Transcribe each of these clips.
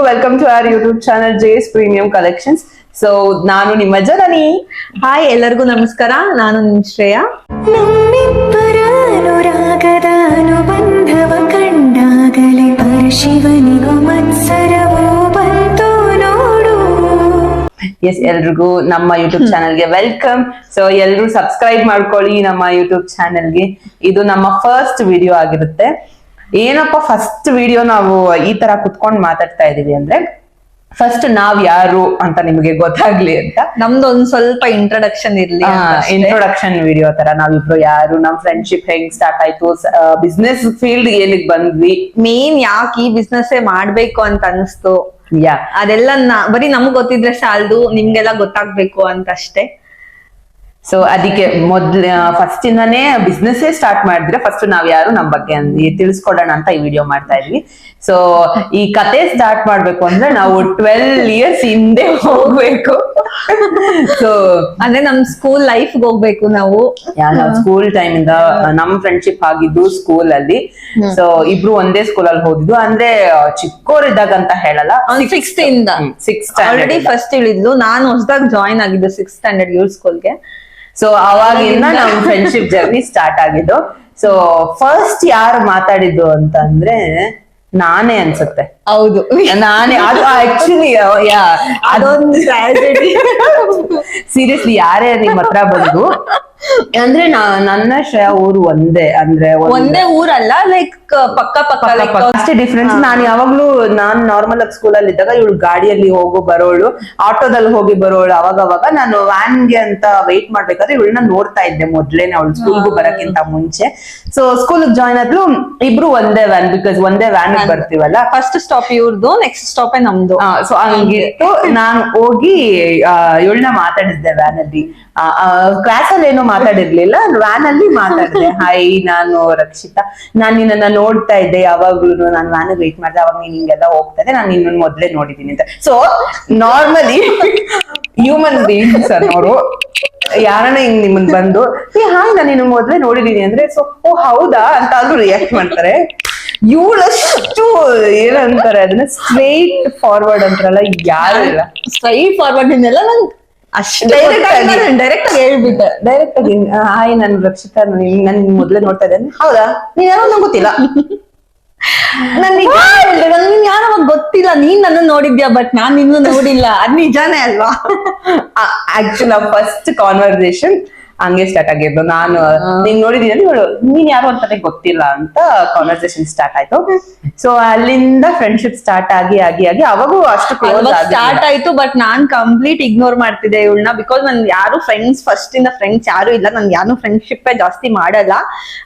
Welcome to our YouTube channel Jay's premium collections. So ನಾನು ನಿಮ್ಮ ಜನನಿ. Hi, ಎಲ್ಲರಿಗೂ ನಮಸ್ಕಾರ. ನಾನು ನಿಮ್ ಶ್ರೇಯಾ. ನಮ್ಮಿಬ್ಬರ ಅನುರಾಗದ ಅನುಬಂಧವ ಕಂಡಾಗಲೇ ಪರಶಿವನಿಗೂ ಮತ್ಸರವೋ ಬಂತು ನೋಡು. ಎಸ್, ಎಲ್ರಿಗೂ ನಮ್ಮ ಯೂಟ್ಯೂಬ್ ಚಾನಲ್ಗೆ ವೆಲ್ಕಮ್. ಸೊ ಎಲ್ರು ಸಬ್ಸ್ಕ್ರೈಬ್ ಮಾಡ್ಕೊಳ್ಳಿ ನಮ್ಮ ಯೂಟ್ಯೂಬ್ ಚಾನಲ್ಗೆ. ಇದು ನಮ್ಮ ಫಸ್ಟ್ ವಿಡಿಯೋ ಆಗಿರುತ್ತೆ. ಏನಪ್ಪ ಫಸ್ಟ್ ವಿಡಿಯೋ ನಾವು ಈ ತರ ಕುತ್ಕೊಂಡು ಮಾತಾಡ್ತಾ ಇದೀವಿ ಅಂದ್ರೆ, ಫಸ್ಟ್ ನಾವ್ ಯಾರು ಅಂತ ನಿಮ್ಗೆ ಗೊತ್ತಾಗ್ಲಿ ಅಂತ ನಮ್ದು ಒಂದ್ ಸ್ವಲ್ಪ ಇಂಟ್ರೊಡಕ್ಷನ್ ಇರ್ಲಿ. ಇಂಟ್ರೊಡಕ್ಷನ್ ವಿಡಿಯೋ ತರ ನಾವಿಬ್ರು ಯಾರು, ನಮ್ ಫ್ರೆಂಡ್ಶಿಪ್ ಹೆಂಗ್ ಸ್ಟಾರ್ಟ್ ಆಯ್ತು, ಬಿಸ್ನೆಸ್ ಫೀಲ್ಡ್ ಏನಕ್ ಬಂದ್ವಿ, ಮೇನ್ ಯಾಕೆ ಈ ಬಿಸ್ನೆಸ್ ಮಾಡ್ಬೇಕು ಅಂತ ಅನ್ಸ್ತು, ಯಾ ಅದೆಲ್ಲ ಬರೀ ನಮ್ಗ್ ಗೊತ್ತಿದ್ರೆ ಸಾಲದು, ನಿಮ್ಗೆಲ್ಲ ಗೊತ್ತಾಗ್ಬೇಕು ಅಂತ ಅಷ್ಟೇ. ಸೊ ಅದಕ್ಕೆ ಫಸ್ಟ್ ಇಂದಾನೇ ಬಿಸ್ನೆಸ್ ಸ್ಟಾರ್ಟ್ ಮಾಡಿದ್ರೆ ಫಸ್ಟ್ ನಾವ್ ಯಾರು, ನಮ್ ಬಗ್ಗೆ ತಿಳಿಸ್ಕೊಡೋಣ ಅಂತ ಈ ವಿಡಿಯೋ ಮಾಡ್ತಾ ಇದ್ವಿ. ಸೊ ಈ ಕತೆ ಸ್ಟಾರ್ಟ್ ಮಾಡ್ಬೇಕು ಅಂದ್ರೆ ನಾವು 12 years ಹಿಂದೆ ಹೋಗ್ಬೇಕು. ಸೊ ಅಂದ್ರೆ ನಮ್ ಸ್ಕೂಲ್ ಲೈಫ್ ಹೋಗ್ಬೇಕು ನಾವು. ಸ್ಕೂಲ್ ಟೈಮ್ ಇಂದ ನಮ್ ಫ್ರೆಂಡ್ಶಿಪ್ ಆಗಿದ್ದು ಸ್ಕೂಲ್ ಅಲ್ಲಿ. ಸೊ ಇಬ್ರು ಒಂದೇ ಸ್ಕೂಲ್ ಅಲ್ಲಿ ಓದಿದ್ದು. ಅಂದ್ರೆ ಚಿಕ್ಕೋರಿದ್ದಾಗ ಅಂತ ಹೇಳಲ್ಲ, ಸಿಕ್ಸ್ತ್ ಇಂದ ಆಲ್ರೆಡಿ ಫಸ್ಟ್ ಇಳಿದ್ಲು. ನಾನು ಹೊಸದಾಗ ಜಾಯಿನ್ ಆಗಿದ್ದು 6th standard ಇವ್ರ ಸ್ಕೂಲ್ಗೆ. ಸೊ ಅವಾಗಿಂದ ನಮ್ ಫ್ರೆಂಡ್ಶಿಪ್ ಜರ್ನಿ ಸ್ಟಾರ್ಟ್ ಆಗಿದ್ದು. ಸೊ ಫಸ್ಟ್ ಯಾರು ಮಾತಾಡಿದ್ದು ಅಂತಂದ್ರೆ ನಾನೇ ಅನ್ಸುತ್ತೆ. ಹೌದು, ನಾನೇ. ಅದು ಆಕ್ಚುಲಿ ಅದೊಂದು ಸೀರಿಯಸ್ಲಿ ಯಾರೇ ನಿಮ್ ಹತ್ರ ಬಂದು ಅಂದ್ರೆ ನನ್ನ ಶ್ರೇಯಾ ಊರು ಒಂದೇ, ಅಂದ್ರೆ ಒಂದೇ ಊರಲ್ಲ, ಲೈಕ್ ಪಕ್ಕ ಅಷ್ಟೇ ಡಿಫ್ರೆನ್ಸ್. ನಾನು ಯಾವಾಗ್ಲೂ ನಾನ್ ನಾರ್ಮಲ್ ಆಗಿ ಸ್ಕೂಲ್ ಅಲ್ಲಿ ಇದ್ದಾಗ ಇವಳು ಗಾಡಿಯಲ್ಲಿ ಹೋಗೋ ಬರೋಳು, ಆಟೋದಲ್ಲಿ ಹೋಗಿ ಬರೋಳು. ಅವಾಗ ನಾನು ವ್ಯಾನ್ಗೆ ಅಂತ ವೆಯ್ಟ್ ಮಾಡ್ಬೇಕಾದ್ರೆ ಇವಳನ್ನ ನೋಡ್ತಾ ಇದ್ದೆ ಮೊದ್ಲೇನೆ, ಅವಳು ಸ್ಕೂಲ್ಗೂ ಬರಕ್ಕಿಂತ ಮುಂಚೆ. ಸೊ ಸ್ಕೂಲ್ ಜಾಯ್ನ್ ಆದ್ಲು. ಇಬ್ರು ಒಂದೇ ವ್ಯಾನ್, ಬಿಕಾಸ್ ಒಂದೇ ವ್ಯಾನ್ ಬರ್ತೀವಲ್ಲ. ಫಸ್ಟ್ ಸ್ಟಾಪ್ ಇವ್ರದ್ದು, ನೆಕ್ಸ್ಟ್ ಸ್ಟಾಪ್ ನಮ್ದು. ಸೊ ಹಂಗಿತ್ತು. ನಾನು ಹೋಗಿ ಇವಳನ್ನ ಮಾತಾಡಿದ್ದೆ ವ್ಯಾನ್ ಅಲ್ಲಿ. ಕ್ಲಾಸ್ ಅಲ್ಲಿ ಏನು ಮಾತಾಡಿರ್ಲಿಲ್ಲ, ವ್ಯಾನ್ ಅಲ್ಲಿ ಮಾತಾಡಿದೆ. ಹಾಯ್, ನಾನು ರಕ್ಷಿತಾ, ನಾನ್ ನಿನ್ನ ನೋಡ್ತಾ ಇದ್ದೆ ಯಾವಾಗ್ಲೂ, ನಾನು ವ್ಯಾನ್ ವೇಟ್ ಮಾಡಿದೆ, ಅವಾಗ ನೀನ್ ಹಿಂಗೆಲ್ಲ ಹೋಗ್ತಾ ಇದ್ದೆ, ನಾನು ನಿನ್ನ ಮೊದ್ಲೇ ನೋಡಿದೀನಿ ಅಂತ. ಸೊ ನಾರ್ಮಲಿ ಹ್ಯೂಮನ್ ಬೀಯಿಂಗ್ಸ್ ಅನ್ನೋರು ಯಾರನ್ನ ಹಿಂಗ್ ನಿಮ್ಮನ್ ಬಂದು ಹಾಯ್ ನಾನು ನಿನ್ನ ಮೊದ್ಲೇ ನೋಡಿದೀನಿ ಅಂದ್ರೆ, ಸೊ ಓ ಹೌದಾ ಅಂತ ಆದ್ರೂ ರಿಯಾಕ್ಟ್ ಮಾಡ್ತಾರೆ. ಇವಳಷ್ಟು ಏನಂತಾರೆ ಅದನ್ನ ಸ್ಟ್ರೈಟ್ ಫಾರ್ವರ್ಡ್ ಅಂತಾರಲ್ಲ, ಯಾರು ಇಲ್ಲ. ಸ್ಟ್ರೈಟ್ ಫಾರ್ವರ್ಡ್ ಇನ್ನೆಲ್ಲ ನಂಗೆ ಡೈರೆಕ್ಟ್ ಆಗಿ ಹೇಳ್ಬಿಟ್ಟೆ. ಡೈರೆಕ್ಟ್ ಆಗಿ ಹಾಯ್ ನಾನು ರಕ್ಷಿತಾ, ನನ್ ಮೊದ್ಲೇ ನೋಡ್ತಾ ಇದ್ದೇನೆ. ಹೌದಾ, ನೀನ್ ಯಾರೋ ನಂಗೆ ಗೊತ್ತಿಲ್ಲ. ನನ್ಗೆ ಯಾರವ ಗೊತ್ತಿಲ್ಲ, ನೀನ್ ನನ್ನ ನೋಡಿದ್ಯಾ, ಬಟ್ ನಾನ್ ನಿನ್ನೂ ನೋಡಿಲ್ಲ. ಅದ್ ನಿಜಾನೇ ಅಲ್ವಾ? ಆಕ್ಚುಲಿ ನಾವು ಫಸ್ಟ್ ಕಾನ್ವರ್ಸೇಷನ್ ಹಂಗೆ ಸ್ಟಾರ್ಟ್ ಆಗಿದ್ದು. ನಾನು ನೀನ್ ನೋಡಿದೀನಿ, ನೀನ್ ಯಾರು ಅಂತಾನೆ ಗೊತ್ತಿಲ್ಲ ಅಂತ ಕಾನ್ವರ್ಸೇಷನ್ ಸ್ಟಾರ್ಟ್ ಆಯ್ತು. ಸೊ ಅಲ್ಲಿಂದ ಫ್ರೆಂಡ್ಶಿಪ್ ಸ್ಟಾರ್ಟ್ ಆಗಿ ಅವಾಗೂ ಅಷ್ಟು ಸ್ಟಾರ್ಟ್ ಆಯ್ತು. ಬಟ್ ನಾನ್ ಕಂಪ್ಲೀಟ್ ಇಗ್ನೋರ್ ಮಾಡ್ತಿದ್ದೆ ಇವಳನ್ನ, ಬಿಕಾಸ್ ನನ್ ಯಾರು ಫ್ರೆಂಡ್ಸ್ ಫ್ರೆಂಡ್ಸ್ ಯಾರು ಇಲ್ಲ. ನನ್ ಯಾರು ಫ್ರೆಂಡ್ಶಿಪ್ ಜಾಸ್ತಿ ಮಾಡಲ್ಲ.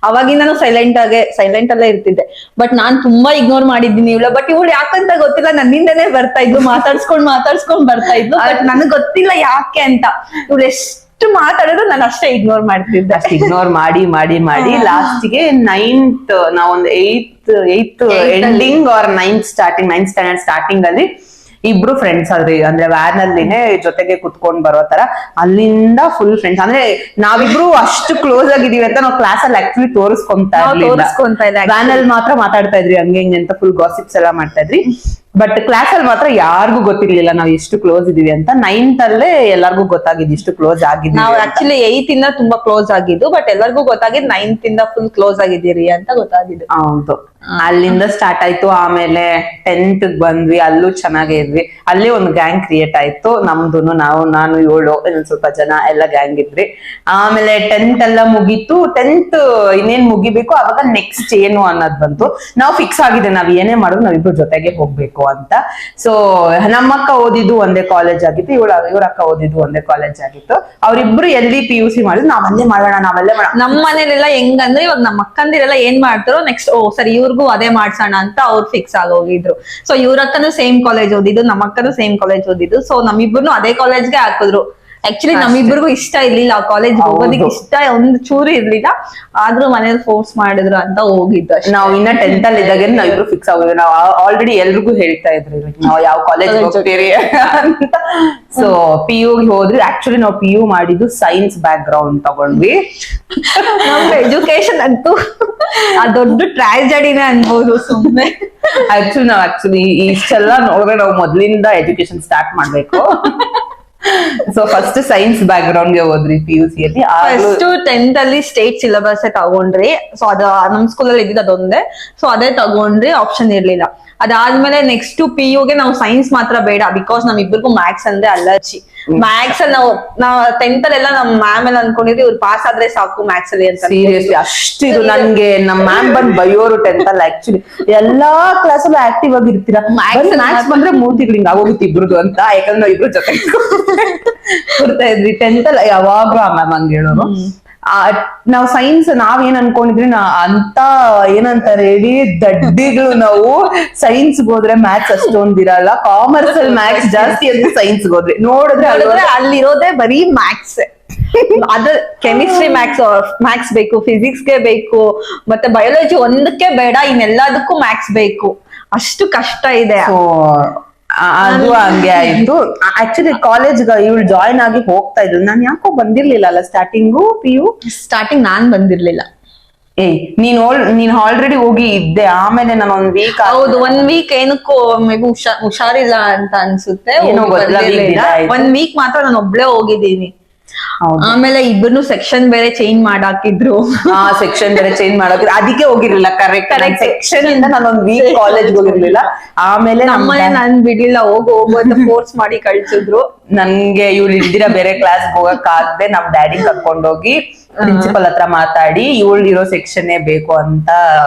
ಅವಾಗಿಂದ ಸೈಲೆಂಟ್ ಅಲ್ಲೇ ಇರ್ತಿದ್ದೆ. ಬಟ್ ನಾನ್ ತುಂಬಾ ಇಗ್ನೋರ್ ಮಾಡಿದ್ದೀನಿ ಇವಳ. ಬಟ್ ಇವಳು ಯಾಕಂತ ಗೊತ್ತಿಲ್ಲ, ನನ್ನಿಂದನೇ ಬರ್ತಾ ಇದ್ಲು, ಮಾತಾಡ್ಸ್ಕೊಂಡ್ ಬರ್ತಾ ಇದ್ಲು. ಬಟ್ ನನಗ್ ಗೊತ್ತಿಲ್ಲ ಯಾಕೆ ಅಂತ. ಇವಳು ಎಷ್ಟು ಮಾತಾಡಿದ್ರು ನಾನು ಅಷ್ಟೇ ಇಗ್ನೋರ್ ಮಾಡ್ತಿದ್ದೆ. ಅಷ್ಟು ಇಗ್ನೋರ್ ಮಾಡಿ ಲಾಸ್ಟ್ಗೆ 9th ನಾವೊಂದು 8th ending R 9th starting starting ಅಲ್ಲಿ ಇಬ್ರು ಫ್ರೆಂಡ್ಸ್ ಆದ್ರಿ. ಅಂದ್ರೆ ವ್ಯಾನ್ ಅಲ್ಲಿನೇ ಜೊತೆಗೆ ಕುತ್ಕೊಂಡ್ ಬರೋ ತರ. ಅಲ್ಲಿಂದ ಫುಲ್ ಫ್ರೆಂಡ್ಸ್. ಅಂದ್ರೆ ನಾವಿಬ್ರು ಅಷ್ಟು ಕ್ಲೋಸ್ ಆಗಿದೀವಿ ಅಂತ ನಾವು ಕ್ಲಾಸ್ ಅಲ್ಲಿ ಆಕ್ಚುಲಿ ತೋರಿಸ್ಕೊಂತಾ ಇರ್ಲಿಲ್ಲ. ವ್ಯಾನ್ ಅಲ್ಲಿ ಮಾತ್ರ ಮಾತಾಡ್ತಾ ಇದ್ರಿ ಹಂಗೆ ಹಿಂಗೆ ಅಂತ, ಫುಲ್ ಗಾಸಿಪ್ಸ್ ಎಲ್ಲ ಮಾಡ್ತಾ ಇದ್ರಿ. ಬಟ್ ಕ್ಲಾಸ್ ಅಲ್ಲಿ ಮಾತ್ರ ಯಾರಿಗೂ ಗೊತ್ತಿರ್ಲಿಲ್ಲ ನಾವ್ ಎಷ್ಟು ಕ್ಲೋಸ್ ಇದೀವಿ ಅಂತ. 9th ಅಲ್ಲೇ ಎಲ್ಲರಿಗೂ ಗೊತ್ತಾಗಿದ್ದು ಇಷ್ಟು ಕ್ಲೋಸ್ ಆಗಿದ್ವಿ. ನಾವು ಆಕ್ಚುಲಿ 8th ಇಂದ ತುಂಬಾ ಕ್ಲೋಸ್ ಆಗಿದ್ದು, ಬಟ್ ಎಲ್ಲರಿಗೂ ಗೊತ್ತಾಗಿದ್ದು 9th ಇಂದ ಫುಲ್ ಕ್ಲೋಸ್ ಆಗಿದ್ದೀರಿ ಅಂತ ಗೊತ್ತಾಗಿದ್ದು. ಹೌದು, ಅಲ್ಲಿಂದ ಸ್ಟಾರ್ಟ್ ಆಯ್ತು. ಆಮೇಲೆ 10th ಬಂದ್ವಿ, ಅಲ್ಲೂ ಚೆನ್ನಾಗೇ ಇದ್ವಿ. ಅಲ್ಲೇ ಒಂದು ಗ್ಯಾಂಗ್ ಕ್ರಿಯೇಟ್ ಆಯ್ತು ನಮ್ದು. ನಾನು ಇವಳು ಇನ್ನೊಂದ್ ಸ್ವಲ್ಪ ಜನ ಎಲ್ಲ ಗ್ಯಾಂಗ್ ಇದ್ರಿ. ಆಮೇಲೆ 10th ಎಲ್ಲ ಮುಗೀತು. 10th ಇನ್ನೇನ್ ಮುಗಿಬೇಕು, ಅವಾಗ ನೆಕ್ಸ್ಟ್ ಏನು ಅನ್ನೋದ್ ಬಂತು. ನಾವು ಫಿಕ್ಸ್ ಆಗಿದೆ, ನಾವ್ ಏನೇ ಮಾಡೋದು ನಾವಿಬ್ರು ಜೊತೆಗೆ ಹೋಗ್ಬೇಕು ಅಂತ. ಸೊ ನಮ್ಮಕ್ಕ ಓದಿದ್ದು ಒಂದೇ ಕಾಲೇಜ್ ಆಗಿತ್ತು, ಇವ್ರ ಅಕ್ಕ ಓದಿದ್ದು ಒಂದೇ ಕಾಲೇಜ್ ಆಗಿತ್ತು. ಅವ್ರಿಬ್ರು ಎಲ್ಲಿ PUC ಮಾಡಿದ್ರು, ನಾವಲ್ಲೇ ಮಾಡೋಣ. ನಮ್ಮ ಮನೇಲೆಲ್ಲ ಹೆಂಗಂದ್ರೆ, ಇವಾಗ ನಮ್ಮ ಅಕ್ಕಂದಿರೆಲ್ಲ ಏನ್ ಮಾಡ್ತಾರೋ ನೆಕ್ಸ್ಟ್ ಸರಿ ಇವ್ರಿಗೂ ಅದೇ ಮಾಡ್ಸೋಣ ಅಂತ ಅವ್ರು ಫಿಕ್ಸ್ ಆಗೋಗಿದ್ರು. ಸೊ ಇವ್ರ ಅಕ್ಕನು ಸೇಮ್ ಕಾಲೇಜ್ ಓದಿದ್ದು, ನಮ್ಮ ಅಕ್ಕನು ಸೇಮ್ ಕಾಲೇಜ್ ಓದಿದ್ದು. ಸೊ ನಮ್ಮಿಬ್ರು ಅದೇ ಕಾಲೇಜ್ಗೆ ಹಾಕಿದ್ರು. ಆಕ್ಚುಲಿ ನಮ್ಮಿಬ್ಬರಿಗೂ ಇಷ್ಟ ಇರ್ಲಿಲ್ಲ ಕಾಲೇಜ್ ಹೋಗೋದಿಕ್ಕೆ, ಇಷ್ಟ ಒಂದು ಚೂರು ಇರ್ಲಿಲ್ಲ. ಆದ್ರೂ ಮನೇಲಿ ಫೋರ್ಸ್ ಮಾಡಿದ್ರು ಅಂತ ಹೋಗಿದ್ದು ಅಷ್ಟೇ. ನಾವ್ ಇನ್ನ 10th ಅಲ್ಲಿ ಇದ್ದಾಗ ನಾವಿಬ್ರು ಫಿಕ್ಸ್ ಆಗೋದು. ನಾವು ಆಲ್ರೆಡಿ ಎಲ್ರಿಗೂ ಹೇಳ್ತಾ ಇದ್ರಿ ನಾವು ಯಾವ ಕಾಲೇಜ್ ಹೋಗ್ತೀರಿ ಅಂತ. ಸೊ PU ಹೋದ್ರಿ. ಆಕ್ಚುಲಿ ನಾವು PU ಮಾಡಿದ್ದು ಸೈನ್ಸ್ ಬ್ಯಾಕ್ ಗ್ರೌಂಡ್ ತಗೊಂಡ್ವಿ. ನಮ್ದು ಎಜುಕೇಶನ್ ಅಂತೂ ಆ ದೊಡ್ಡ ಟ್ರಾಜಿಡಿನೇ ಅನ್ಬೋದು ಸುಮ್ನೆ. ಆಕ್ಚುಲಿ ಇಷ್ಟೆಲ್ಲ ನೋಡಿದ್ರೆ ನಾವು ಮೊದ್ಲಿಂದ ಎಜುಕೇಶನ್ ಸ್ಟಾರ್ಟ್ ಮಾಡ್ಬೇಕು. So first science back ground ಗೆ ಹೋದ್ರಿ PUC ಅಲ್ಲಿ. ಫಸ್ಟ್ 10th ಅಲ್ಲಿ ಸ್ಟೇಟ್ ಸಿಲೆಬಸ್ ತಗೊಂಡ್ರಿ. ಸೊ ಅದ ನಮ್ ಸ್ಕೂಲಲ್ಲಿ ಇದ್ದಿದ್ದು ಅದೊಂದೇ. ಸೊ ಅದೇ ತಗೊಂಡ್ರಿ, ಆಪ್ಷನ್ ಇರ್ಲಿಲ್ಲ. ಅದಾದ್ಮೇಲೆ ನೆಕ್ಸ್ಟ್ PU ಗೆ ನಾವು ಸೈನ್ಸ್ ಮಾತ್ರ ಬೇಡ, ಬಿಕಾಸ್ ನಮ್ ಇಬ್ಬರಿಗೂ ಮ್ಯಾಥ್ಸ್ ಅಂದ್ರೆ ಅಲರ್ಜಿ. ಮ್ಯಾಥ್ಸ್ ಅಲ್ಲಿ ನಾವು 10th ಅಲ್ಲೆಲ್ಲ ನಮ್ ಮ್ಯಾಮ್ ಎಲ್ಲ ಅನ್ಕೊಂಡಿದ್ವಿ ಇವ್ರು ಪಾಸ್ ಆದ್ರೆ ಸಾಕು ಮ್ಯಾಥ್ಸ್ ಅಲ್ಲಿ ಅಂತ. ಸೀರಿಯಸ್ಲಿ ಅಷ್ಟಿದು ನನ್ಗೆ ನಮ್ ಮ್ಯಾಮ್ ಬಂದ್ ಬೈಯೋರು 10th ಅಲ್ಲಿ. ಆಕ್ಚುಲಿ ಎಲ್ಲಾ ಕ್ಲಾಸ್ ಅಲ್ಲೂ ಆಕ್ಟಿವ್ ಆಗಿರ್ತೀರಾ, ಮ್ಯಾಥ್ಸ್ ಬಂದ್ರೆ ಮೂರ್ತಿಗಳು ಹಿಂಗ್ ಆಗೋಗುತ್ತೆ ಇಬ್ರದು ಅಂತ. ಯಾಕಂದ್ರೆ ನಾವು ಇಬ್ರು ಜೊತೆ ಕೊಡ್ತಾ ಇದ್ರಿ 10th ಅಲ್ಲಿ. ಯಾವಾಗ್ಲೂ ಆ ಮ್ಯಾಮ್ ಹಂಗ ಹೇಳೋರು. ನಾವ್ ಸೈನ್ಸ್ ನಾವೇನ್ ಅನ್ಕೊಂಡಿದ್ರಿ ಅಂತ ಏನಂತಾರೆ ಹೇಳಿ ದಡ್ಡಿಗಳು ನಾವು. ಸೈನ್ಸ್ ಹೋದ್ರೆ ಮ್ಯಾಥ್ಸ್ ಅಷ್ಟೊಂದಿರಲ್ಲ, ಕಾಮರ್ಸ್ ಅಲ್ಲಿ ಮ್ಯಾಥ್ಸ್ ಜಾಸ್ತಿ ಅಂತ ಸೈನ್ಸ್ ಹೋದ್ರಿ. ನೋಡಿದ್ರೆ ಅಲ್ಲಿರೋದೇ ಬರೀ ಮ್ಯಾಥ್ಸ್. ಅದ್ರ ಕೆಮಿಸ್ಟ್ರಿ ಮ್ಯಾಥ್ಸ್ ಬೇಕು, ಫಿಸಿಕ್ಸ್ ಗೆ ಬೇಕು, ಮತ್ತೆ ಬಯಾಲಜಿ ಒಂದಕ್ಕೆ ಬೇಡ, ಇನ್ನೆಲ್ಲದಕ್ಕೂ ಮ್ಯಾಥ್ಸ್ ಬೇಕು. ಅಷ್ಟು ಕಷ್ಟ ಇದೆ. ಅದು ಹಂಗೆ ಆಯ್ತು. ಆಕ್ಚುಲಿ ಕಾಲೇಜ್ ಇವಳು ಜಾಯಿನ್ ಆಗಿ ಹೋಗ್ತಾ ಇದ್ರು. ನಾನ್ ಯಾಕೋ ಬಂದಿರ್ಲಿಲ್ಲ ಅಲ್ಲ ಸ್ಟಾರ್ಟಿಂಗು PU. ಸ್ಟಾರ್ಟಿಂಗ್ ನಾನ್ ಬಂದಿರ್ಲಿಲ್ಲ. ನೀನ್ ಆಲ್ರೆಡಿ ಹೋಗಿ ಇದ್ದೆ. ಆಮೇಲೆ ನಾನು ಒಂದ್ ವೀಕ್. ಹೌದು, 1 ವೀಕ್ ಏನಕ್ಕೋ ಮೇ ಬಿ ಹುಷಾರಿಲ್ಲ ಅಂತ ಅನ್ಸುತ್ತೆ. 1 ವೀಕ್ ಮಾತ್ರ ನಾನು ಒಬ್ಳೆ ಹೋಗಿದ್ದೀನಿ. ಆಮೇಲೆ ಇಬ್ಬರು ಸೆಕ್ಷನ್ ಬೇರೆ ಚೇಂಜ್ ಮಾಡಾಕಿದ್ರು. ಸೆಕ್ಷನ್ ಬೇರೆ ಚೇಂಜ್ ಮಾಡಾಕಿದ್ರು, ಅದಕ್ಕೆ ಹೋಗಿರ್ಲಿಲ್ಲ. ಕರೆಕ್ಟ್ ಸೆಕ್ಷನ್ ಇಂದ ನಾನು ಒಂದ್ ವೀಕ್ ಕಾಲೇಜ್ ಹೋಗಿರ್ಲಿಲ್ಲ. ಆಮೇಲೆ ನಮ್ಮನೆ ನಾನ್ ಬಿಡ್ಲಿಲ್ಲ, ಹೋಗು ಅಂತ ಫೋರ್ಸ್ ಮಾಡಿ ಕಳ್ಸಿದ್ರು. ನನ್ಗೆ ಇವ್ಳು ಇಲ್ದಿರ ಬೇರೆ ಕ್ಲಾಸ್ ಹೋಗಕ್ ಆಗದೆ ನಮ್ ಡ್ಯಾಡಿ ಕರ್ಕೊಂಡೋಗಿ ಪ್ರಿನ್ಸಿಪಲ್ ಹತ್ರ ಮಾತಾಡಿ ಇವಳು ಇರೋ ಸೆಕ್ಷನ್ ಬೇಕು ಅಂತ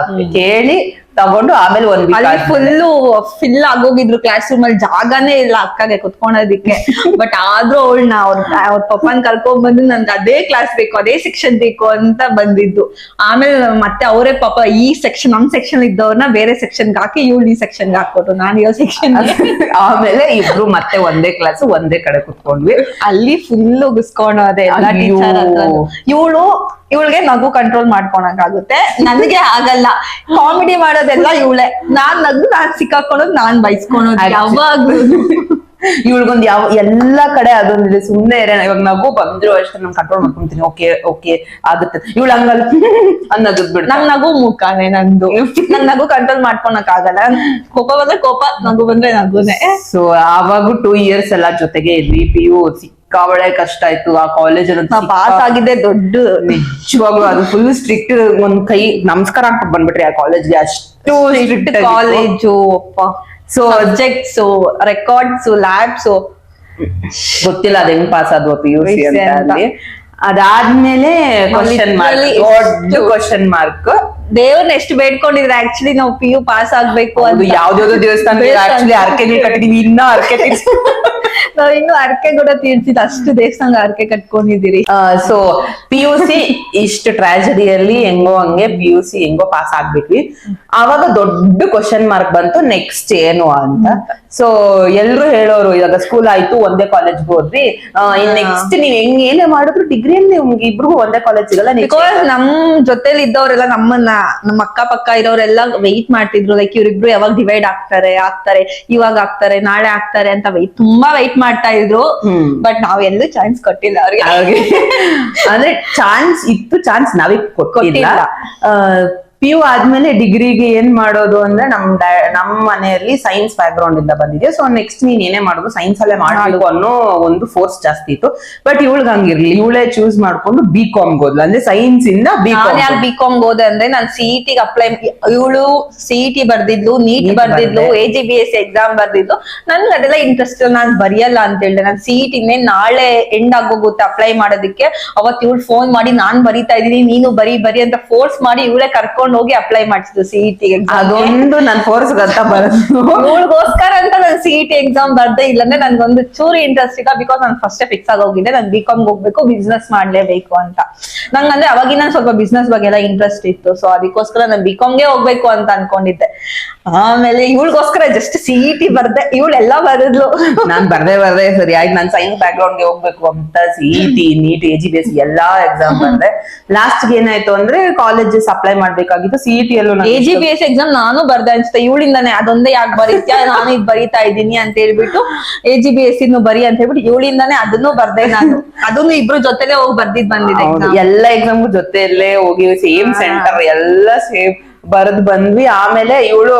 ಕೇಳಿ ತಗೊಂಡು ಆಮೇಲೆ ಒಂದ್ ಫಿಲ್ ಆಗೋಗಿದ್ರು. ಕ್ಲಾಸ್ ರೂಮ್ ಅಲ್ಲಿ ಜಾಗನೇ ಇಲ್ಲ ಅಕ್ಕಗೆ ಕುತ್ಕೊಳೋದಿಕ್ಕೆ. ಬಟ್ ಆದ್ರೂ ಅವಳನ್ನ ಅವ್ರ ಪಪ್ಪನ್ ಕರ್ಕೊಂಡ್ ಬಂದು ನನ್ಗೆ ಅದೇ ಕ್ಲಾಸ್ ಬೇಕು, ಅದೇ ಸೆಕ್ಷನ್ ಬೇಕು ಅಂತ ಬಂದಿದ್ದು. ಆಮೇಲೆ ಮತ್ತೆ ಅವರೇ ಪಾಪ ಈ ಸೆಕ್ಷನ್ ನಮ್ ಸೆಕ್ಷನ್ ಇದ್ದವ್ರನ್ನ ಬೇರೆ ಸೆಕ್ಷನ್ ಹಾಕಿ ಇವಳು ಈ ಸೆಕ್ಷನ್ ಹಾಕೊಟ್ರು, ನಾನು ಇರೋ ಸೆಕ್ಷನ್. ಆಮೇಲೆ ಇಬ್ರು ಮತ್ತೆ ಒಂದೇ ಕ್ಲಾಸ್ ಒಂದೇ ಕಡೆ ಕುತ್ಕೊಂಡ್ವಿ. ಅಲ್ಲಿ ಫುಲ್ ಉಗಿಸ್ಕೊಂಡೋದೆ ಎಲ್ಲ ಟೀಚರ್ ಹತ್ರ. ಇವಳಿಗೆ ನಗು ಕಂಟ್ರೋಲ್ ಮಾಡ್ಕೊಳಕಾಗುತ್ತೆ, ನನಗೆ ಆಗಲ್ಲ. ಕಾಮಿಡಿ ಮಾಡೋದೆಲ್ಲ ಇವಳೆ. ನಾನ್ ನಗು ನಾನ್ ಸಿಕ್ಕಾಕೊಳೋದು, ನಾನ್ ಬೈಸ್ಕೊಳೋದು ಯಾವಾಗ್ಲೂ. ಇವಳಿಗೊಂದು ಎಲ್ಲಾ ಕಡೆ ಅದೊಂದಿದೆ. ಸುಮ್ನೆ ಇವಾಗ ನಗು ಬಂದ್ರು ಅಷ್ಟೇ ನಮ್ ಕಂಟ್ರೋಲ್ ಮಾಡ್ಕೊಂತೀನಿ. ಓಕೆ ಆಗುತ್ತೆ. ಇವಳು ಹಂಗಲ್ಲ ಅನ್ನೋದ್ಬಿಡ್. ನಮ್ ನಗು ಮುಖಾನೆ ನಂದು. ನನ್ ನಗು ಕಂಟ್ರೋಲ್ ಮಾಡ್ಕೊಳಕ್ ಆಗಲ್ಲ. ಕೋಪ ಬಂದ್ರೆ ಕೋಪ, ನಗು ಬಂದ್ರೆ ನಗುನೆ. ಸೊ ಆವಾಗೂ 2 years ಎಲ್ಲ ಜೊತೆಗೆ ಇದ್ವಿ. PU ಸಿಕ್ಕಾಬಳೆ ಕಷ್ಟ ಆಯ್ತು. ಆ ಕಾಲೇಜ್ ಪಾಸ್ ಆಗಿದ್ದೆ ದೊಡ್ಡ. ನಿಜವಾಗ್ಲು ಅದು ಫುಲ್ ಸ್ಟ್ರಿಕ್ಟ್. ಒಂದ್ ಕೈ ನಮಸ್ಕಾರ ಹಾಕ್ಬಿಟ್ಟು ಬಂದ್ಬಿಟ್ರಿ ಆ ಕಾಲೇಜ್ಗೆ. ಅಷ್ಟು strict college. So subjects, records, labs ಗೊತ್ತಿಲ್ಲ ಅದ್ ಹೆಂಗ್ ಪಾಸ್ ಆದ್ವು PUC ಅಂತ ಅಲ್ಲಿ. ಅದಾದ್ಮೇಲೆ ದೊಡ್ಡ ಕ್ವಶನ್ ಮಾರ್ಕ್. ದೇವ್ರನ್ನ ಎಷ್ಟು ಬೇಡ್ಕೊಂಡಿದ್ರೆ ಆಕ್ಚುಲಿ ನಾವು PU ಪಾಸ್ ಆಗ್ಬೇಕು ಅಂತ. ಯಾವ್ದಾವ್ದೋ ದೇವಸ್ಥಾನ ಅರ್ಕೆಗಳು ಕಟ್ಟಿದೀವಿ, ಇನ್ನ ಅರ್ಕೆ ನಾವ್ ಇನ್ನು ಅರ್ಕೆ ಕೂಡ ತೀರ್ಸಿದ್ ಅಷ್ಟು ದೇವಸ್ಥಾನ ಅರ್ಕೆ ಕಟ್ಕೊಂಡಿದ್ದೀರಿ. ಸೊ PUC ಇಷ್ಟು ಟ್ರಾಜಡಿಯಲ್ಲಿ ಹೆಂಗೋ ಹಂಗೆ PUC ಹೆಂಗೋ ಪಾಸ್ ಆಗ್ಬಿಟ್ವಿ. ಆವಾಗ ದೊಡ್ಡ ಕ್ವಶನ್ ಮಾರ್ಕ್ ಬಂತು, ನೆಕ್ಸ್ಟ್ ಏನು ಅಂತ. ಸೊ ಎಲ್ರು ಹೇಳೋರು ಇವಾಗ ಸ್ಕೂಲ್ ಆಯ್ತು, ಒಂದೇ ಕಾಲೇಜ್ಗೆ ಹೋದ್ರಿ, ನೆಕ್ಸ್ಟ್ ನೀವ್ ಏನೇ ಮಾಡಿದ್ರು ಡಿಗ್ರಿಯಲ್ಲಿ ನಿಮ್ಗೆ ಇಬ್ರಿಗೂ ಒಂದೇ ಕಾಲೇಜ್ ಸಿಗಲ್ಲ. ಬಿಕಾಸ್ ನಮ್ ಜೊತೆಲಿ ಇದ್ದವರೆಲ್ಲ ನಮ್ಮ ಅಕ್ಕ ಪಕ್ಕ ಇರೋರೆಲ್ಲ ವೆಯ್ಟ್ ಮಾಡ್ತಿದ್ರು. ಲೈಕ್ ಇವ್ರಿಬ್ರು ಯಾವಾಗ ಡಿವೈಡ್ ಆಗ್ತಾರೆ, ಇವಾಗ ಆಗ್ತಾರೆ, ನಾಳೆ ಆಗ್ತಾರೆ ಅಂತ ತುಂಬಾ ವೆಯ್ಟ್ ಮಾಡ್ತಾ ಇದ್ರು. ಬಟ್ ನಾವ್ ಎಲ್ಲೂ ಚಾನ್ಸ್ ಕೊಟ್ಟಿಲ್ಲ ಅವ್ರಿಗೆ. ಅಂದ್ರೆ ಚಾನ್ಸ್ ಇತ್ತು, ಚಾನ್ಸ್ ನಾವೇ ಕೊಟ್ಟಿಲ್ಲ. PU ಆದ್ಮೇಲೆ ಡಿಗ್ರಿಗೆ ಏನ್ ಮಾಡೋದು ಅಂದ್ರೆ ನಮ್ ಮನೆಯಲ್ಲಿ ಸೈನ್ಸ್ ಬ್ಯಾಕ್ ಗ್ರೌಂಡ್ ಇಂದ ಬಂದಿದೆ. ಸೊ ನೆಕ್ಸ್ಟ್ ನೀನ್ ಏನೇ ಮಾಡೋದು ಸೈನ್ಸ್ ಅಲ್ಲೇ ಮಾಡ್ಬೇಕು ಅನ್ನೋ ಒಂದು ಫೋರ್ಸ್ ಜಾಸ್ತಿ ಇತ್ತು. ಬಟ್ ಇವಳ್ಗ ಹಂಗಿರ್ಲಿ, ಇವಳೇ ಚೂಸ್ ಮಾಡ್ಕೊಂಡು BCom ಹೋದ್ಲು. ಅಂದ್ರೆ ಸೈನ್ಸ್ ಇಂದ BCom ಹೋದೆ ಅಂದ್ರೆ ನಾನು CET ಅಪ್ಲೈ. ಇವಳು CET ಬರ್ದಿದ್ಲು, ನೀಟ್ ಬರ್ದಿದ್ಲು, AGBS ಎಕ್ಸಾಮ್ ಬರ್ದಿದ್ಲು. ನನ್ಗೆ ಅದೆಲ್ಲ ಇಂಟ್ರೆಸ್ಟ್ ನಾನ್ ಬರೆಯಲ್ಲ ಅಂತ ಹೇಳಿದೆ. ನಾನು CET ನಾಳೆ ಎಂಡ್ ಆಗೋಗುತ್ತೆ ಅಪ್ಲೈ ಮಾಡೋದಕ್ಕೆ. ಅವತ್ ಇವಳು ಫೋನ್ ಮಾಡಿ ನಾನ್ ಬರೀತಾ ಇದೀನಿ, ನೀನು ಬರಿ ಅಂತ ಫೋರ್ಸ್ ಮಾಡಿ ಇವಳೇ ಕರ್ಕೊಂಡು ಹೋಗಿ ಅಪ್ಲೈ ಮಾಡಿಸಿದ್ರು CET. ಅದೊಂದು ನನ್ ಫೋರ್ಸ್ ಅಂತ ಬರೋದು. ಇವಳಿಗೋಸ್ಕರ ಅಂತ ನಾನು ನಾನು CET ಎಕ್ಸಾಮ್ ಬರ್ದೇ ಇಲ್ಲಂದ್ರೆ ನನ್ಗೊಂದು ಚೂರು ಇಂಟ್ರೆಸ್ಟ್ ಇಲ್ಲ. ಬಿಕಾಸ್ ನಾನು ಫಸ್ಟ್ ಫಿಕ್ಸ್ ಆಗಿ ಹೋಗಿದ್ದೆ ನಾನು BCom ಹೋಗ್ಬೇಕು, ಬಿಸ್ನೆಸ್ ಮಾಡ್ಲೇಬೇಕು ಅಂತ. ನಂಗಂದ್ರೆ ಅವಾಗಿನ ಸ್ವಲ್ಪ ಬಿಸ್ನೆಸ್ ಬಗ್ಗೆ ಎಲ್ಲ ಇಂಟ್ರೆಸ್ಟ್ ಇತ್ತು. ಸೊ ಅದಕ್ಕೋಸ್ಕರ ನಾನು BComಗೆ ಹೋಗ್ಬೇಕು ಅಂತ ಅನ್ಕೊಂಡಿದ್ದೆ. ಆಮೇಲೆ ಇವಳಿಗೋಸ್ಕರ ಜಸ್ಟ್ CET ಬರ್ದೆ, ಇವಳೆಲ್ಲ ಬರದ್ಲು. ನಾನ್ ಬರ್ದೇ ಸರಿ ಆಯ್ತು, ನಾನ್ ಸೈನ್ಸ್ ಬ್ಯಾಕ್ ಗ್ರೌಂಡ್ ಗೆ ಹೋಗ್ಬೇಕು ಅಂತ CET, NEET, AGBS ಎಲ್ಲಾ ಎಕ್ಸಾಮ್ ಬರ್ದೆ. ಲಾಸ್ಟ್ ಏನಾಯ್ತು ಅಂದ್ರೆ ಕಾಲೇಜಸ್ ಅಪ್ಲೈ ಮಾಡ್ಬೇಕಾಗಿತ್ತು. CET ಅಲ್ಲೂ AGBS ಎಕ್ಸಾಮ್ ನಾನು ಬರ್ದೆ ಅನ್ಸುತ್ತೆ. ಇವಳಿಂದಾನೆ ಅದೊಂದೇ ಯಾಕೆ ಬರೀತ್ಯಾ, ನಾನು ಇದು ಬರೀತಾ ಇದ್ದೀನಿ ಅಂತ ಹೇಳ್ಬಿಟ್ಟು AGBS ಇನ್ನು ಬರಿ ಅಂತ ಹೇಳ್ಬಿಟ್ಟು ಇವಳಿಂದಾನೆ ಅದನ್ನು ಬರ್ದೆ ನಾನು. ಅದನ್ನು ಇಬ್ರು ಜೊತೆಲೆ ಹೋಗಿ ಬರ್ದಿದ್ ಬಂದಿದೆ. ಎಲ್ಲಾ ಎಕ್ಸಾಮ್ ಜೊತೆಯಲ್ಲೇ ಹೋಗಿ ಸೇಮ್ ಸೆಂಟರ್ ಎಲ್ಲ ಸೇಮ್ ಬರದ್ ಬಂದ್ವಿ. ಆಮೇಲೆ ಇವಳು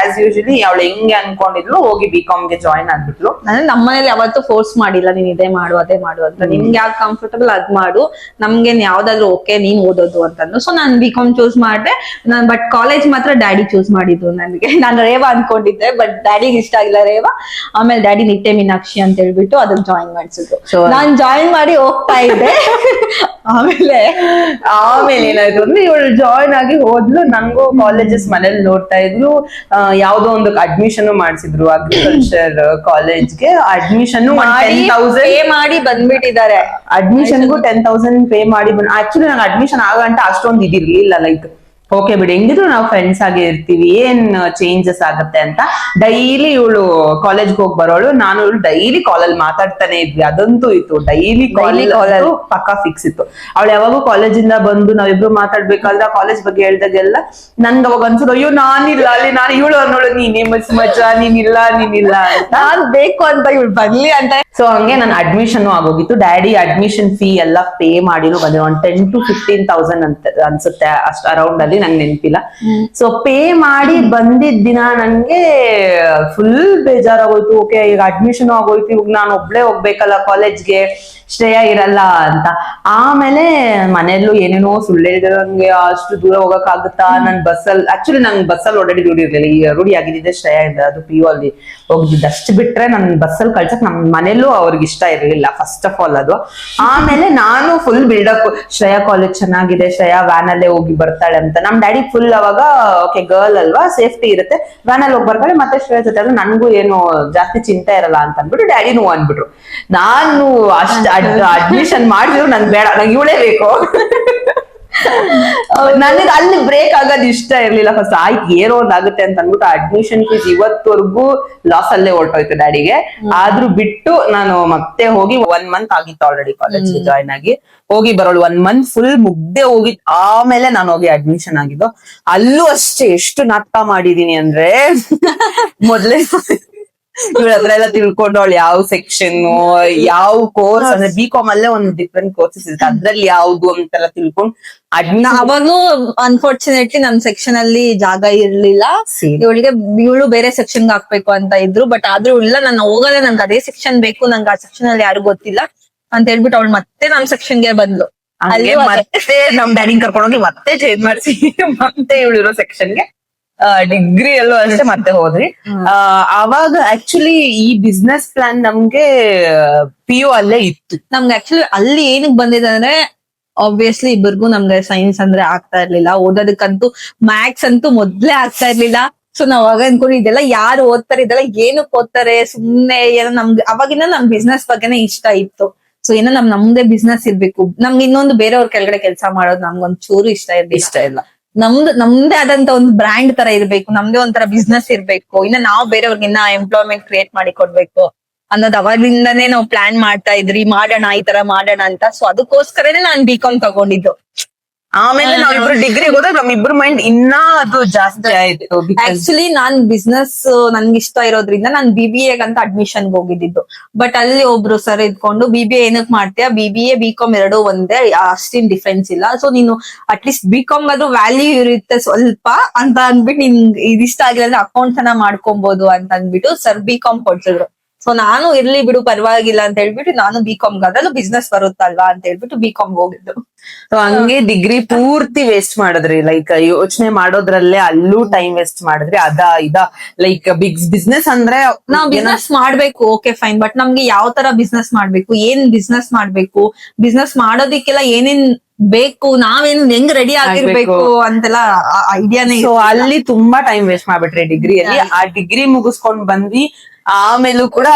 ಆಸ್ ಯೂಶಲಿ ಅವಳು ಹೆಂಗೆ ಅನ್ಕೊಂಡಿದ್ಲು ಹೋಗಿ BComಗೆ ಜಾಯಿನ್ ಆಗ್ಬಿಟ್ಲು. ಅಂದ್ರೆ ನಮ್ಮನೇಲಿ ಯಾವತ್ತೂ ಫೋರ್ಸ್ ಮಾಡಿಲ್ಲ ನೀನ್ ಇದೇ ಮಾಡು ಅದೇ ಮಾಡು ಅಂತ. ನಿಮ್ಗೆ ಯಾವ್ದು ಕಂಫರ್ಟಬಲ್ ಅದ್ ಮಾಡು, ನಮ್ಗೆ ಯಾವ್ದಾದ್ರು ಓಕೆ ನೀನ್ ಓದೋದು ಅಂತಂದು. ಸೊ ನಾನ್ BCom ಚೂಸ್ ಮಾಡ್ದೆ. ಬಟ್ ಕಾಲೇಜ್ ಮಾತ್ರ ಡ್ಯಾಡಿ ಚೂಸ್ ಮಾಡಿದ್ರು ನನಗೆ. ನಾನು ರೇವಾ ಅನ್ಕೊಂಡಿದ್ದೆ, ಬಟ್ ಡ್ಯಾಡಿಗೆ ಇಷ್ಟ ಆಗಿಲ್ಲ ರೇವಾ. ಆಮೇಲೆ ಡ್ಯಾಡಿ ನಿಟ್ಟೆ ಮೀನಾಕ್ಷಿ ಅಂತ ಹೇಳ್ಬಿಟ್ಟು ಅದನ್ನ ಜಾಯಿನ್ ಮಾಡ್ಸಿದ್ರು. ನಾನ್ ಜಾಯಿನ್ ಮಾಡಿ ಹೋಗ್ತಾ ಇದ್ದೆ. ಆಮೇಲೆ ಏನಾಯ್ತು ಅಂದ್ರೆ ಇವಳು ಜಾಯಿನ್ ಆಗಿ ಹೋದ್ಲು. ನಂಗೂ ಕಾಲೇಜಸ್ ಮನೇಲಿ ನೋಡ್ತಾ ಇದ್ರು. ಯಾವ್ದೋ ಒಂದು ಅಡ್ಮಿಷನ್ ಮಾಡ್ಸಿದ್ರು ಅಗ್ರಿಕಲ್ಚರ್ ಕಾಲೇಜ್ಗೆ. ಅಡ್ಮಿಷನ್ ಮಾಡಿ ಬಂದ್ಬಿಟ್ಟಿದ್ದಾರೆ. ಅಡ್ಮಿಷನ್ಗೂ 10,000 ಪೇ ಮಾಡಿ ಆಕ್ಚುಲಿ ನಂಗೆ ಅಡ್ಮಿಷನ್ ಆಗಂಟ ಅಷ್ಟೊಂದು ಇದಿರ್ಲಿಲ್ಲ. ಲೈಕ್ ಓಕೆ ಬಿಡಿ ಹೆಂಗಿದ್ರು ನಾವು ಫ್ರೆಂಡ್ಸ್ ಆಗಿ ಇರ್ತೀವಿ, ಏನ್ ಚೇಂಜಸ್ ಆಗತ್ತೆ ಅಂತ. ಡೈಲಿ ಇವಳು ಕಾಲೇಜ್ಗೆ ಹೋಗಿ ಬರೋಳು, ನಾನು ಇವಳು ಡೈಲಿ ಕಾಲಲ್ಲಿ ಮಾತಾಡ್ತಾನೆ ಇದ್ವಿ. ಅದಂತೂ ಇತ್ತು, ಡೈಲಿ ಕಾಲ್ ಪಕ್ಕಾ ಫಿಕ್ಸ್ ಇತ್ತು. ಅವಳು ಯಾವಾಗೂ ಕಾಲೇಜಿಂದ ಬಂದು ನಾವಿಬ್ರು ಮಾತಾಡ್ಬೇಕಾದ್ರೆ ಕಾಲೇಜ್ ಬಗ್ಗೆ ಹೇಳ್ದಾಗೆಲ್ಲ ನನ್ಗೆ ಅವಾಗ ಅನ್ಸೋದು, ಅಯ್ಯೋ ನಾನಿಲ್ಲ ಅಲ್ಲಿ, ನಾನು ಇವಳು ಅನ್ನೋಳು ನೀನೇ ಮಜಾ, ನೀನಿಲ್ಲ ಅಂತ. ನಾನ್ ಬೇಕು ಅಂತ ಇವಳು ಬರ್ಲಿ ಅಂತ. ಸೊ ಹಂಗೆ ನನ್ನ ಅಡ್ಮಿಷನ್ ಆಗೋಗಿತ್ತು. ಡ್ಯಾಡಿ ಅಡ್ಮಿಷನ್ ಫೀ ಎಲ್ಲ ಪೇ ಮಾಡಿನೂ ಬಂದಿರೋ ಒಂದು 10,000 to 15,000 ಅಂತ ಅನ್ಸುತ್ತೆ, ಅಷ್ಟು ಅರೌಂಡ್ ಅಲ್ಲಿ, ನಂಗೆ ನೆನಪಿಲ್ಲ. ಸೊ ಪೇ ಮಾಡಿ ಬಂದಿದ್ದ ದಿನ ನಂಗೆ ಫುಲ್ ಬೇಜಾರಾಗೋಯ್ತು. ಓಕೆ ಈಗ ಅಡ್ಮಿಷನ್ ಆಗೋಯ್ತು, ಇವಾಗ ನಾನು ಒಬ್ಳೆ ಹೋಗ್ಬೇಕಲ್ಲ ಕಾಲೇಜ್ಗೆ, ಶ್ರೇಯ ಇರಲ್ಲ ಅಂತ. ಆಮೇಲೆ ಮನೆಯಲ್ಲೂ ಏನೇನೋ ಸುಳ್ಳು ಹೇಳಿದಂಗೆ, ಅಷ್ಟು ದೂರ ಹೋಗಕ್ ಆಗುತ್ತಾ, ನನ್ ಬಸ್ಸಲ್ಲಿ ಆಕ್ಚುಲಿ ನಂಗೆ ಬಸ್ಸಲ್ಲಿ ಓಡಾಡಿ ರೂಢಿ ಇರ್ಲಿಲ್ಲ. ಈ ರೂಢಿ ಆಗಿದ್ದೆ ಶ್ರೇಯ ಇಂದ, ಅದು PU ಅಲ್ಲಿ ಹೋಗಿದ್ದು. ಅಷ್ಟು ಬಿಟ್ರೆ ನನ್ ಬಸ್ಸಲ್ಲಿ ಕಳ್ಸಕ್ ನಮ್ ಮನೇಲೂ ಅವ್ರಿಗೆ ಇಷ್ಟ ಇರ್ಲಿಲ್ಲ ಫಸ್ಟ್ ಆಫ್ ಆಲ್ ಅದು. ಆಮೇಲೆ ನಾನು ಫುಲ್ ಬಿಲ್ಡಪ್, ಶ್ರೇಯ ಕಾಲೇಜ್ ಚೆನ್ನಾಗಿದೆ, ಶ್ರೇಯ ವ್ಯಾನ್ ಅಲ್ಲೇ ಹೋಗಿ ಬರ್ತಾಳೆ ಅಂತ. ನಮ್ ಡ್ಯಾಡಿ ಫುಲ್ ಅವಾಗ ಓಕೆ ಗರ್ಲ್ ಅಲ್ವಾ, ಸೇಫ್ಟಿ ಇರುತ್ತೆ, ವ್ಯಾನ್ ಅಲ್ಲಿ ಹೋಗಿ ಬರ್ತಾಳೆ, ಮತ್ತೆ ಶ್ರೇಯ ಜೊತೆ ಅಲ್ಲ, ನನ್ಗೂ ಏನು ಜಾಸ್ತಿ ಚಿಂತೆ ಇರಲ್ಲ ಅಂತ ಅನ್ಬಿಟ್ಟು ಡ್ಯಾಡಿನೂ ಅಂದ್ಬಿಟ್ರು. ನಾನು ಅಡ್ಮಿಷನ್ ಮಾಡಿದ್ರು ನಂಗೆ ಬೇಡ, ನಂಗೆ ಇವಳೇ ಬೇಕು. ನನಗೆ ಅಲ್ಲಿ ಬ್ರೇಕ್ ಆಗೋದು ಇಷ್ಟ ಇರ್ಲಿಲ್ಲ ಫಸ್ಟ್. ಆಯ್ತು ಏನೋ ಒಂದ್ ಆಗುತ್ತೆ ಅಂತ ಅನ್ಬಿಟ್ಟು ಅಡ್ಮಿಷನ್ ಫೀಸ್ ಇವತ್ತವರೆಗೂ ಲಾಸ್ ಅಲ್ಲೇ ಹೊರಟೋಯ್ತು ಡ್ಯಾಡಿಗೆ. ಆದ್ರೂ ಬಿಟ್ಟು ನಾನು ಮತ್ತೆ ಹೋಗಿ 1 month ಆಗಿತ್ತು ಆಲ್ರೆಡಿ ಕಾಲೇಜ್ಗೆ ಜಾಯ್ನ್ ಆಗಿ. ಹೋಗಿ ಬರೋಳು 1 month ಫುಲ್ ಮುಗ್ದೆ ಹೋಗಿ ಆಮೇಲೆ ನಾನು ಹೋಗಿ ಅಡ್ಮಿಷನ್ ಆಗಿದ್ದು. ಅಲ್ಲೂ ಅಷ್ಟೇ ಎಷ್ಟು ನಾಟಕ ಮಾಡಿದೀನಿ ಅಂದ್ರೆ, ಮೊದ್ಲೇ ಇವ್ರ ಹತ್ರ ಎಲ್ಲ ತಿಳ್ಕೊಂಡು ಅವಳು ಯಾವ ಸೆಕ್ಷನ್ ಯಾವ ಕೋರ್ಸ್ ಅಂದ್ರೆ BCom ಅಲ್ಲೇ ಒಂದು ಡಿಫ್ರೆಂಟ್ ಕೋರ್ಸಸ್ ಇರುತ್ತೆ, ಅದ್ರಲ್ಲಿ ಯಾವ್ದು ಅಂತೆಲ್ಲ ತಿಳ್ಕೊಂಡು ಅವಾಗೂ ಅನ್ಫಾರ್ಚುನೇಟ್ಲಿ ನಮ್ ಸೆಕ್ಷನ್ ಅಲ್ಲಿ ಜಾಗ ಇರ್ಲಿಲ್ಲ. ಇವಳು ಬೇರೆ ಸೆಕ್ಷನ್ ಹಾಕ್ಬೇಕು ಅಂತ ಇದ್ರು. ಬಟ್ ಆದ್ರೂ ಇಲ್ಲ, ನಾನು ಹೋಗಲ್ಲ, ನಂಗೆ ಅದೇ ಸೆಕ್ಷನ್ ಬೇಕು, ನಂಗೆ ಆ ಸೆಕ್ಷನ್ ಅಲ್ಲಿ ಯಾರು ಗೊತ್ತಿಲ್ಲ ಅಂತ ಹೇಳ್ಬಿಟ್ಟು ಅವಳು ಮತ್ತೆ ನಮ್ ಸೆಕ್ಷನ್ಗೆ ಬಂದ್ಲು. ಮತ್ತೆ ನಮ್ ಡ್ಯಾಡಿ ಕರ್ಕೊಂಡೋಗಿ ಮತ್ತೆ ಚೇಂಜ್ ಮಾಡಿಸಿ ಮತ್ತೆ ಇವಳಿರೋ ಸೆಕ್ಷನ್ಗೆ ಡಿಗ್ರಿ ಅಲ್ಲೂ ಅಷ್ಟೇ ಮತ್ತೆ ಹೋದ್ರಿ. ಅವಾಗ ಆಕ್ಚುಲಿ ಈ ಬಿಸ್ನೆಸ್ ಪ್ಲಾನ್ ನಮ್ಗೆ PU ಅಲ್ಲೇ ಇತ್ತು. ನಮ್ಗೆ ಆಕ್ಚುಲಿ ಅಲ್ಲಿ ಏನಕ್ ಬಂದಿದೆ ಅಂದ್ರೆ, ಆಬ್ವಿಯಸ್ಲಿ ಇಬ್ಬರಿಗೂ ನಮ್ಗೆ ಸೈನ್ಸ್ ಅಂದ್ರೆ ಆಗ್ತಾ ಇರ್ಲಿಲ್ಲ. ಓದೋದಕ್ಕಂತೂ ಮ್ಯಾಥ್ಸ್ ಅಂತೂ ಮೊದ್ಲೇ ಆಗ್ತಾ ಇರ್ಲಿಲ್ಲ. ಸೊ ನಾವ್ ಅವಾಗ ಅನ್ಕೊಂಡು ಇದೆಲ್ಲ ಯಾರು ಓದ್ತಾರೆ, ಇದೆಲ್ಲ ಏನಕ್ಕೆ ಓದ್ತಾರೆ ಸುಮ್ನೆ, ಏನೋ ನಮ್ಗೆ ಅವಾಗಿನ ನಮ್ ಬಿಸ್ನೆಸ್ ಬಗ್ಗೆನೇ ಇಷ್ಟ ಇತ್ತು. ಸೊ ಏನೋ ನಮ್ದೇ ಬಿಸ್ನೆಸ್ ಇರ್ಬೇಕು, ನಮ್ಗೆ ಇನ್ನೊಂದು ಬೇರೆಯವ್ರ ಕೆಳಗಡೆ ಕೆಲಸ ಮಾಡೋದು ನಮ್ಗೊಂದ್ ಚೂರು ಇಷ್ಟ ಇಲ್ಲ. ನಮ್ದೇ ಆದಂತ ಒಂದು ಬ್ರ್ಯಾಂಡ್ ತರ ಇರ್ಬೇಕು, ನಮ್ದೇ ಒಂಥರ ಬಿಸ್ನೆಸ್ ಇರ್ಬೇಕು, ಇನ್ನ ನಾವು ಬೇರೆಯವ್ರಿಗೆ ಇನ್ನ ಎಂಪ್ಲಾಯ್ಮೆಂಟ್ ಕ್ರಿಯೇಟ್ ಮಾಡಿ ಕೊಡ್ಬೇಕು ಅನ್ನೋದು ಅವಾಗಿಂದಾನೇ ನಾವು ಪ್ಲಾನ್ ಮಾಡ್ತಾ ಇದ್ರಿ, ಮಾಡೋಣ ಈ ತರ ಮಾಡೋಣ ಅಂತ. ಸೊ ಅದಕ್ಕೋಸ್ಕರನೇ ನಾನ್ BCom ತಗೊಂಡಿದ್ದು. ಆಮೇಲೆ ನಾವಿಬ್ರು ಡಿಗ್ರಿ ಹೋದಾಗ ನಮ್ಮಿಬ್ರು ಮೈಂಡ್ ಇನ್ನ ಅದು ಜಾಸ್ತಿ ಆಯ್ತು. ಆಕ್ಚುಲಿ ನಾನ್ ಬಿಸ್ನೆಸ್ ನನ್ಗೆ ಇಷ್ಟ ಇರೋದ್ರಿಂದ ನಾನ್ BBA ಅಂತ ಅಡ್ಮಿಷನ್ ಹೋಗಿದ್ದು. ಬಟ್ ಅಲ್ಲಿ ಒಬ್ರು ಸರ್ ಇದ್ಕೊಂಡು BBA ಏನಕ್ ಮಾಡ್ತೀಯಾ, BBA BCom ಎರಡೂ ಒಂದೇ, ಅಷ್ಟೇನ್ ಡಿಫ್ರೆನ್ಸ್ ಇಲ್ಲ. ಸೊ ನೀನು ಅಟ್ಲೀಸ್ಟ್ BCom ಆದ್ರೂ ವ್ಯಾಲ್ಯೂ ಇರುತ್ತೆ ಸ್ವಲ್ಪ ಅಂತ ಅಂದ್ಬಿಟ್ಟು ನಿನ್ಗೆ ಇದಿಷ್ಟ ಆಗಿಲ್ಲ ಅಂದ್ರೆ ಅಕೌಂಟ್ಸ್ ಅನ್ನ ಮಾಡ್ಕೊಬಹುದು ಅಂತ ಅಂದ್ಬಿಟ್ಟು ಸರ್ BCom ಕೊಡ್ಸಿದ್ರು. ಸೊ ನಾನು ಇರ್ಲಿ ಬಿಡು ಪರವಾಗಿಲ್ಲ ಅಂತ ಹೇಳ್ಬಿಟ್ಟು ನಾನು BCom ಅದ್ರಲ್ಲೂ ಬಿಸ್ನೆಸ್ ಬರುತ್ತಲ್ವಾ ಅಂತ ಹೇಳ್ಬಿಟ್ಟು BCom ಹೋಗಿದ್ದು. ಸೊ ಹಂಗೆ ಡಿಗ್ರಿ ಪೂರ್ತಿ ವೇಸ್ಟ್ ಮಾಡಿದ್ರಿ, ಲೈಕ್ ಯೋಚನೆ ಮಾಡೋದ್ರಲ್ಲೇ ಅಲ್ಲೂ ಟೈಮ್ ವೇಸ್ಟ್ ಮಾಡಿದ್ರಿ. ಲೈಕ್ ಬಿಸ್ನೆಸ್ ಅಂದ್ರೆ ನಾವ್ ಬಿಸ್ನೆಸ್ ಮಾಡ್ಬೇಕು, ಓಕೆ ಫೈನ್, ಬಟ್ ನಮ್ಗೆ ಯಾವ ತರ ಬಿಸ್ನೆಸ್ ಮಾಡ್ಬೇಕು, ಏನ್ ಬಿಸ್ನೆಸ್ ಮಾಡ್ಬೇಕು, ಬಿಸ್ನೆಸ್ ಮಾಡೋದಿಕ್ಕೆಲ್ಲ ಏನೇನ್ ಬೇಕು, ನಾವೇನು ಹೆಂಗ್ ರೆಡಿ ಆಗಿರ್ಬೇಕು ಅಂತೆಲ್ಲ ಐಡಿಯಾನೇ. ಸೊ ಅಲ್ಲಿ ತುಂಬಾ ಟೈಮ್ ವೇಸ್ಟ್ ಮಾಡ್ಬಿಟ್ರಿ ಡಿಗ್ರಿಯಲ್ಲಿ. ಆ ಡಿಗ್ರಿ ಮುಗಿಸ್ಕೊಂಡ್ ಬಂದ್ವಿ, ಆಮೇಲೂ ಕೂಡ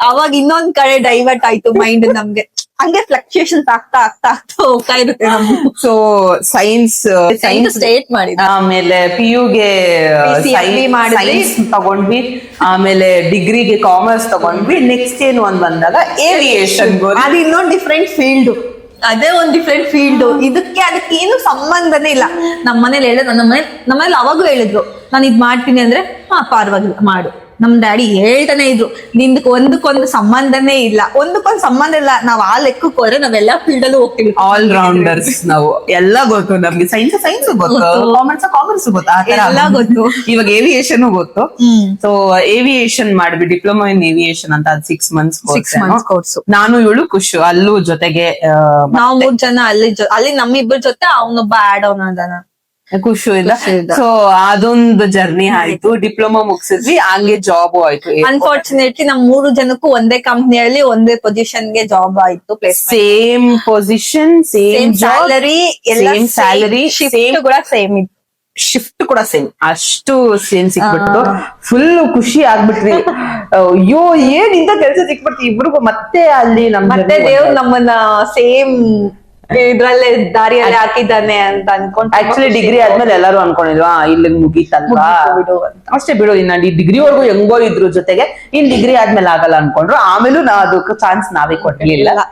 ಅವಾಗ ಇನ್ನೊಂದ್ ಕಡೆ ಡೈವರ್ಟ್ ಆಯ್ತು ಮೈಂಡ್ ನಮ್ಗೆ. ಹಂಗೆ ಫ್ಲಕ್ಚುಯೇಷನ್ಸ್ ಆಗ್ತಾ ಆಗ್ತಾ ಆಗ್ತಾ ಹೋಗ್ತಾ ಇರುತ್ತೆ. ಸೊ ಸೈನ್ಸ್ ಸ್ಟೇಟ್ ಮಾಡಿದ ಆಮೇಲೆ PU-ಗೆ ಸೈನ್ಸ್ ತಗೊಂಡ್ವಿ, ಆಮೇಲೆ ಡಿಗ್ರಿಗೆ ಕಾಮರ್ಸ್ ತಗೊಂಡ್ವಿ. ನೆಕ್ಸ್ಟ್ ಏನು ಅಂತ ಬಂದಾಗ ಏವಿಯೇಷನ್. ಅದು ಇನ್ನೊಂದು ಡಿಫ್ರೆಂಟ್ ಫೀಲ್ಡ್, ಅದೇ ಒಂದ್ ಡಿಫ್ರೆಂಟ್ ಫೀಲ್ಡ್. ಅದಕ್ಕೆ ಏನು ಸಂಬಂಧನೇ ಇಲ್ಲ. ನಮ್ಮ ಮನೇಲಿ ಹೇಳಿದ್ರು, ನಮ್ಮನೇಲಿ ಅವಾಗೂ ಹೇಳಿದ್ರು ನಾನು ಇದ್ ಮಾಡ್ತೀನಿ ಅಂದ್ರೆ ಪರವಾಗಿಲ್ಲ ಮಾಡು. ನಮ್ ಡ್ಯಾಡಿ ಹೇಳ್ತಾನೆ ಇದ್ರು, ನಿಂದಕ್ ಒಂದಕ್ಕೊಂದು ಸಂಬಂಧನೇ ಇಲ್ಲ, ಒಂದಕ್ಕೊಂದು ಸಂಬಂಧ ಇಲ್ಲ. ನಾವ್ ಆ ಲೆಕ್ಕಕ್ಕೆ ಹೋದ್ರೆ ನಾವೆಲ್ಲಾ ಫೀಲ್ಡ್ ಅಲ್ಲೂ ಹೋಗ್ತೀವಿ. ಆಲ್ ರೌಂಡರ್ಸ್ ನಾವು. ಎಲ್ಲ ಗೊತ್ತು ನಮ್ಗೆ. ಸೈನ್ಸ್ ಗೊತ್ತು, ಕಾಮರ್ಸ್ ಗೊತ್ತು, ಎಲ್ಲ ಗೊತ್ತು. ಇವಾಗ ಏವಿಯೇಷನ್ ಗೊತ್ತು. ಸೊ ಏವಿಯೇಷನ್ ಮಾಡ್ವಿ, ಡಿಪ್ಲೊಮಾ ಇನ್ ಏವಿಯೇಷನ್ ಅಂತ. ಅದು 6 months ಕೋರ್ಸ್. ನಾನು ಇವಳು ಖುಷು ಅಲ್ಲೂ ಜೊತೆಗೆ. ನಾವು 3 ಜನ ಅಲ್ಲಿ ನಮ್ಮಿಬ್ಬರ ಜೊತೆ ಅವನೊಬ್ಬ ಆಡ್ ಅವನ ಖುಷು ಇಲ್ಲ. ಸೊ ಅದೊಂದು ಜರ್ನಿ ಆಯ್ತು. ಡಿಪ್ಲೊಮಾ ಮುಗಿಸಿದ್ವಿ, ಹಂಗೆ ಜಾಬ್ ಆಯ್ತು. ಅನ್ಫಾರ್ಚುನೇಟ್ಲಿ ನಮ್ 3 ಜನಕ್ಕೂ ಒಂದೇ ಕಂಪ್ನಿಯಲ್ಲಿ ಒಂದೇ ಪೊಸಿಷನ್ ಗೆ ಜಾಬ್ ಆಯ್ತು. Same position, same salary, same salary, same ಕೂಡ ಸೇಮ್ ಇತ್ತು. ಶಿಫ್ಟ್ ಕೂಡ ಸೇಮ್. ಅಷ್ಟು ಸೇಮ್ ಸಿಕ್ಬಿಟ್ಟು ಫುಲ್ ಖುಷಿ ಆಗ್ಬಿಟ್ರಿ. ಅಯ್ಯೋ ಏನ್ ಇಂತ ಕೆಲ್ಸ ಸಿಕ್ಬಿಡ್ತು ಇಬ್ರಿಗೂ. ಮತ್ತೆ ಅಲ್ಲಿ ಮತ್ತೆ ದೇವ್ರು ನಮ್ಮನ್ನ ಸೇಮ್ ಇದ್ರಲ್ಲೇ ದಾರಿಯಲ್ಲಿ ಹಾಕಿದ್ದಾನೆ ಅಂತ ಅನ್ಕೊಂಡ್. ಆಕ್ಚುಲಿ ಡಿಗ್ರಿ ಆದ್ಮೇಲೆ ಎಲ್ಲರೂ ಅನ್ಕೊಂಡಿದ್ವಾ ಇಲ್ಲಿ ಮುಗೀತಲ್ವಾ ಅಷ್ಟೇ ಬಿಡು, ಇನ್ನ ಡಿಗ್ರಿವರೆಗೂ ಹೆಂಗೋ ಇದ್ರು ಜೊತೆಗೆ, ಇನ್ ಡಿಗ್ರಿ ಆದ್ಮೇಲೆ ಆಗಲ್ಲ ಅನ್ಕೊಂಡ್ರು. ಆಮೇಲೂ ಅದಕ್ಕೆ ಚಾನ್ಸ್ ನಾವೇ ಕೊಟ್ಟಿರ್ಲಿಲ್ಲ.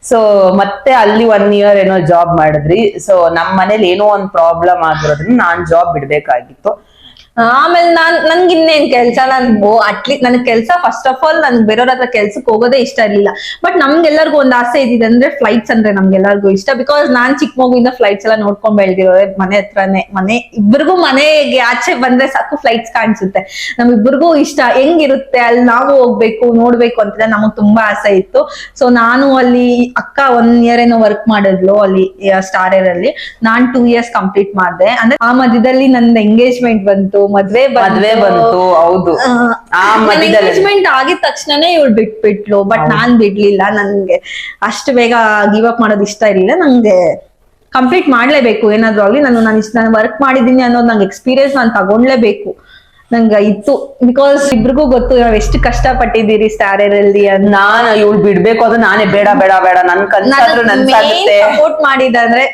ಸೊ ಮತ್ತೆ ಅಲ್ಲಿ 1 year ಏನೋ ಜಾಬ್ ಮಾಡಿದ್ರಿ. ಸೊ ನಮ್ ಮನೇಲಿ ಏನೋ ಒಂದ್ ಪ್ರಾಬ್ಲಮ್ ಆಗಿರೋದ್ರಿಂದ ನಾನ್ ಜಾಬ್ ಬಿಡ್ಬೇಕಾಗಿತ್ತು. ಆಮೇಲೆ ನನ್ಗೆ ಇನ್ನೇನ್ ಕೆಲ್ಸ, ಅಟ್ಲೀಸ್ಟ್ ನನ್ ಕೆಲ್ಸ ಫಸ್ಟ್ ಆಫ್ ಆಲ್ ನನ್ ಬೇರೆಯವ್ರ ಹತ್ರ ಕೆಲ್ಸಕ್ಕೆ ಹೋಗೋದೇ ಇಷ್ಟ ಇರ್ಲಿಲ್ಲ. ಬಟ್ ನಮ್ಗೆಲ್ಲರಿಗೂ ಒಂದ್ ಆಸೆ ಇದಿದೆ ಅಂದ್ರೆ ಫ್ಲೈಟ್ಸ್ ಅಂದ್ರೆ ನಮ್ಗೆಲ್ಲರಿಗೂ ಇಷ್ಟ. ಬಿಕಾಸ್ ನಾನ್ ಚಿಕ್ಕ ಮಗುವಿಂದ ಫ್ಲೈಟ್ಸ್ ಎಲ್ಲ ನೋಡ್ಕೊಂಡ್ ಬೆಳ್ದಿರೋದೆ ಮನೆ ಹತ್ರನೇ. ಇಬ್ಬರಿಗೂ ಮನೆಗೆ ಆಚೆ ಬಂದ್ರೆ ಸಾಕು ಫ್ಲೈಟ್ಸ್ ಕಾಣಿಸುತ್ತೆ. ನಮ್ಮಿಬ್ಬರಿಗೂ ಇಷ್ಟ ಹೆಂಗಿರುತ್ತೆ ಅಲ್ಲಿ ನಾವು ಹೋಗ್ಬೇಕು ನೋಡ್ಬೇಕು ಅಂತ ನಮಗ್ ತುಂಬಾ ಆಸೆ ಇತ್ತು. ಸೊ ನಾನು ಅಲ್ಲಿ ಅಕ್ಕ 1 year ಏನೋ ವರ್ಕ್ ಮಾಡಿದ್ಲು ಅಲ್ಲಿ ಸ್ಟಾರ್ ಏರ್ ಅಲ್ಲಿ. ನಾನ್ 2 years ಕಂಪ್ಲೀಟ್ ಮಾಡಿದೆ. ಅಂದ್ರೆ ಆ ಮಧ್ಯದಲ್ಲಿ ನಂದು ಎಂಗೇಜ್ಮೆಂಟ್ ಬಂತು, ಮದ್ವೆ ಬಂತು. ಹೌದು, ಎಂಗೇಜ್ಮೆಂಟ್ ಆಗಿದ ತಕ್ಷಣನೇ ಇವಳು ಬಿಟ್ಬಿಟ್ಲು. ಬಟ್ ನಾನ್ ಬಿಡ್ಲಿಲ್ಲ. ನನ್ಗೆ ಅಷ್ಟು ಬೇಗ ಗಿವ್ ಅಪ್ ಮಾಡೋದು ಇಷ್ಟ ಇರ್ಲಿಲ್ಲ. ನಂಗೆ ಕಂಪ್ಲೀಟ್ ಮಾಡ್ಲೇಬೇಕು ಏನಾದ್ರು ಆಗ್ಲಿ. ನಾನು ವರ್ಕ್ ಮಾಡಿದೀನಿ ಅನ್ನೋದು ನಂಗೆ ಎಕ್ಸ್ಪೀರಿಯನ್ಸ್ ನಾನು ತಗೊಂಡ್ಲೇಬೇಕು ನಂಗೆ ಇತ್ತು. ಬಿಕಾಸ್ ಇಬ್ರಿಗೂ ಗೊತ್ತು ನಾವ್ ಎಷ್ಟು ಕಷ್ಟ ಪಟ್ಟಿದ್ದೀರಿ ಸ್ಟಾರ್ ಏರ್ ಅಲ್ಲಿ. ನಾನು ಇವಳು ಬಿಡ್ಬೇಕು ಅದು ನಾನೇ ಬೇಡ ನನ್ ಕನ್ಸಾಗುತ್ತೆ ಸಪೋರ್ಟ್ ಮಾಡಿದಂದ್ರೆ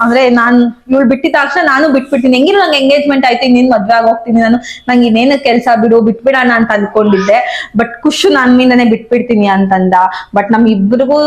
ಅಂದ್ರೆ ನಾನ್ ಇವಳು ಬಿಟ್ಟಿದ ತಕ್ಷಣ ನಾನು ಬಿಟ್ಬಿಡ್ತೀನಿ. ಹೆಂಗಿರೋ ನಂಗೆ ಎಂಗೇಜ್ಮೆಂಟ್ ಆಯ್ತು, ಇನ್ನೇನ್ ಮದ್ವೆ ಆಗಿ ಹೋಗ್ತೀನಿ ನಾನು, ನಂಗೆ ಇನ್ನೇನು ಕೆಲ್ಸ ಬಿಟ್ಬಿಡೋಣ ಅಂತ ಅನ್ಕೊಂಡಿದ್ದೆ. ಬಟ್ ಖುಷು ನನ್ನಿಂದನೇ ಬಿಟ್ಬಿಡ್ತೀನಿ ಅಂತಂದ. ಬಟ್ ನಮ್ ಇಬ್ರಿಗೂ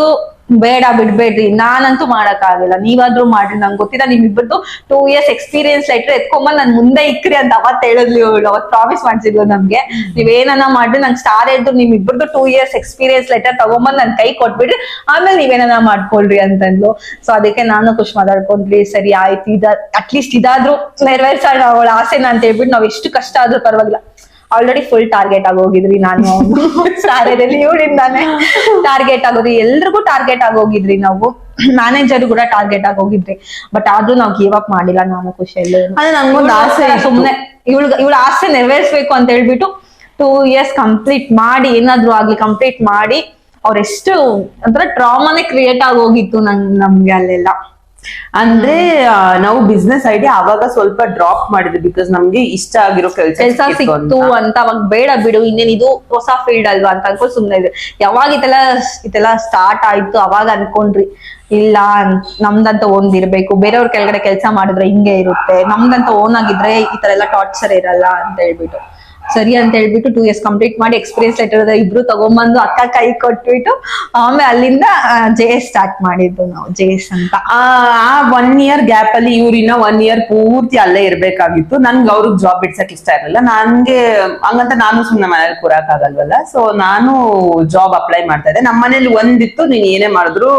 ಬೇಡ ಬಿಡ್ಬೇಡ್ರಿ, ನಾನಂತೂ ಮಾಡಕ್ ಆಗಿಲ್ಲ, ನೀವಾದ್ರೂ ಮಾಡ್ರಿ, ನಂಗೆ ಗೊತ್ತಿಲ್ಲ ನಿಮ್ಮಿಬ್ಬರದು 2 years ಎಕ್ಸ್ಪೀರಿಯನ್ಸ್ ಲೆಟರ್ ಎತ್ಕೊಂಬಂದ್ ನನ್ ಮುಂದೆ ಇಕ್ರಿ ಅಂತ ಅವತ್ ಹೇಳಿದ್ಲಿ ಅವಳು. ಅವತ್ ಪ್ರಾಮಿಸ್ ಮಾಡ್ಸಿದ್ಲು ನಮ್ಗೆ, ನೀವೇನ ಮಾಡ್ರಿ ನಂಗೆ ಸ್ಟಾರ್ ಎದ್ದು ನಿಮ್ಮಿಬ್ಬರದು 2 years ಎಕ್ಸ್ಪೀರಿಯನ್ಸ್ ಲೆಟರ್ ತಗೊಂಬಂದ್ ನನ್ ಕೈ ಕೊಟ್ಬಿಡ್ರಿ, ಆಮೇಲೆ ನೀವೇನ ಮಾಡ್ಕೊಳ್ರಿ ಅಂತಂದ್ಲು. ಸೊ ಅದಕ್ಕೆ ನಾನು ಖುಷಿ ಮಾತಾಡ್ಕೊಂಡ್ರಿ. ಸರಿ ಆಯ್ತು, ಅಟ್ಲೀಸ್ಟ್ ಇದಾದ್ರೂ ನೆರವೇರ್ಸೋಣ ಅವಳ ಆಸೆನ ಅಂತ ಹೇಳ್ಬಿಟ್ಟು ನಾವ್ ಎಷ್ಟು ಕಷ್ಟ ಆದ್ರೂ ಪರವಾಗಿಲ್ಲ. ಆಲ್ರೆಡಿ ಫುಲ್ ಟಾರ್ಗೆಟ್ ಆಗೋಗಿದ್ರಿ ನಾನು ಸಾರೇದಲ್ಲಿ ಇವಳಿಂದಾನೆ ಟಾರ್ಗೆಟ್ ಆಗೋದ್ರಿ. ಎಲ್ರಿಗೂ ಟಾರ್ಗೆಟ್ ಆಗೋಗಿದ್ರಿ ನಾವು, ಮ್ಯಾನೇಜರ್ ಕೂಡ ಟಾರ್ಗೆಟ್ ಆಗೋಗಿದ್ರಿ. ಬಟ್ ಆದ್ರೂ ನಾವ್ ಗಿವ್ ಅಪ್ ಮಾಡಿಲ್ಲ. ನಾನು ಖುಷಿಯಲ್ಲಿ ನಂಗೊಂದು ಆಸೆ ಸುಮ್ನೆ ಇವಳ ಆಸೆ ನೆರವೇರಿಸ್ಬೇಕು ಅಂತ ಹೇಳ್ಬಿಟ್ಟು 2 years ಕಂಪ್ಲೀಟ್ ಮಾಡಿ, ಏನಾದ್ರು ಆಗ್ಲಿ ಕಂಪ್ಲೀಟ್ ಮಾಡಿ, ಅವ್ರೆಷ್ಟು ಒಂಥರ ಟ್ರಾಮಾನೇ ಕ್ರಿಯೇಟ್ ಆಗೋಗಿತ್ತು ನಮ್ಗೆ ಅಲ್ಲೆಲ್ಲ. ಅಂದ್ರೆ ನಾವು ಬಿಸ್ನೆಸ್ ಐಡಿಯಾ ಅವಾಗ ಸ್ವಲ್ಪ ಡ್ರಾಪ್ ಮಾಡಿದ್ವಿ ಬಿಕಾಸ್ ನಮ್ಗೆ ಇಷ್ಟ ಆಗಿರೋ ಕೆಲ್ಸ ಸಿಕ್ತು ಅಂತ. ಅವಾಗ ಬೇಡ ಬಿಡು ಇನ್ನೇನ್ ಇದು ಹೊಸ ಫೀಲ್ಡ್ ಅಲ್ವಾ ಅಂತ ಅನ್ಕೊಂಡು ಸುಮ್ನೆ ಇದ್ವಿ. ಯಾವಾಗ ಇದೆಲ್ಲ ಸ್ಟಾರ್ಟ್ ಆಯ್ತು ಅವಾಗ ಅನ್ಕೊಂಡ್ರಿ ಇಲ್ಲ ನಮ್ದಂತ ಒಂದಿರ್ಬೇಕು, ಬೇರೆಯವ್ರ ಕೆಳಗಡೆ ಕೆಲಸ ಮಾಡಿದ್ರೆ ಹಿಂಗೆ ಇರುತ್ತೆ, ನಮ್ದಂತ ಓನ್ ಆಗಿದ್ರೆ ಈ ತರ ಎಲ್ಲ ಟಾರ್ಚರ್ ಇರಲ್ಲ ಅಂತ ಹೇಳ್ಬಿಟ್ಟು ಸರಿ ಅಂತ ಹೇಳ್ಬಿಟ್ಟು 2 years ಕಂಪ್ಲೀಟ್ ಮಾಡಿ ಎಕ್ಸ್ಪೀರಿಯನ್ಸ್ ಲೆಟರ್ ಇಬ್ರು ತಗೊಂಡ್ಬಂದು ಅಕ್ಕ ಕೈ ಕೊಟ್ಬಿಟ್ಟು ಆಮೇಲೆ ಅಲ್ಲಿಂದ JS ಸ್ಟಾರ್ಟ್ ಮಾಡಿದ್ದು ನಾವು, JS ಅಂತ. ಆ 1 year ಗ್ಯಾಪ್ ಅಲ್ಲಿ ಇವ್ರಿನ್ನ 1 year ಪೂರ್ತಿ ಅಲ್ಲೇ ಇರ್ಬೇಕಾಗಿತ್ತು. ನನ್ಗೆ ಅವ್ರಿಗೆ ಜಾಬ್ ಬಿಡ್ಸಕ್ ಇಷ್ಟ ಇರಲಿಲ್ಲ. ನನ್ಗೆ ಹಂಗಂತ ನಾನು ಸುಮ್ನೆ ಮನೇಲಿ ಕೂರಕ್ ಆಗಲ್ವಲ್ಲ. ಸೊ ನಾನು ಜಾಬ್ ಅಪ್ಲೈ ಮಾಡ್ತಾ ಇದ್ದೆ. ನಮ್ಮ ಮನೇಲಿ ಒಂದಿತ್ತು, ನೀನ್ ಏನೇ ಮಾಡಿದ್ರು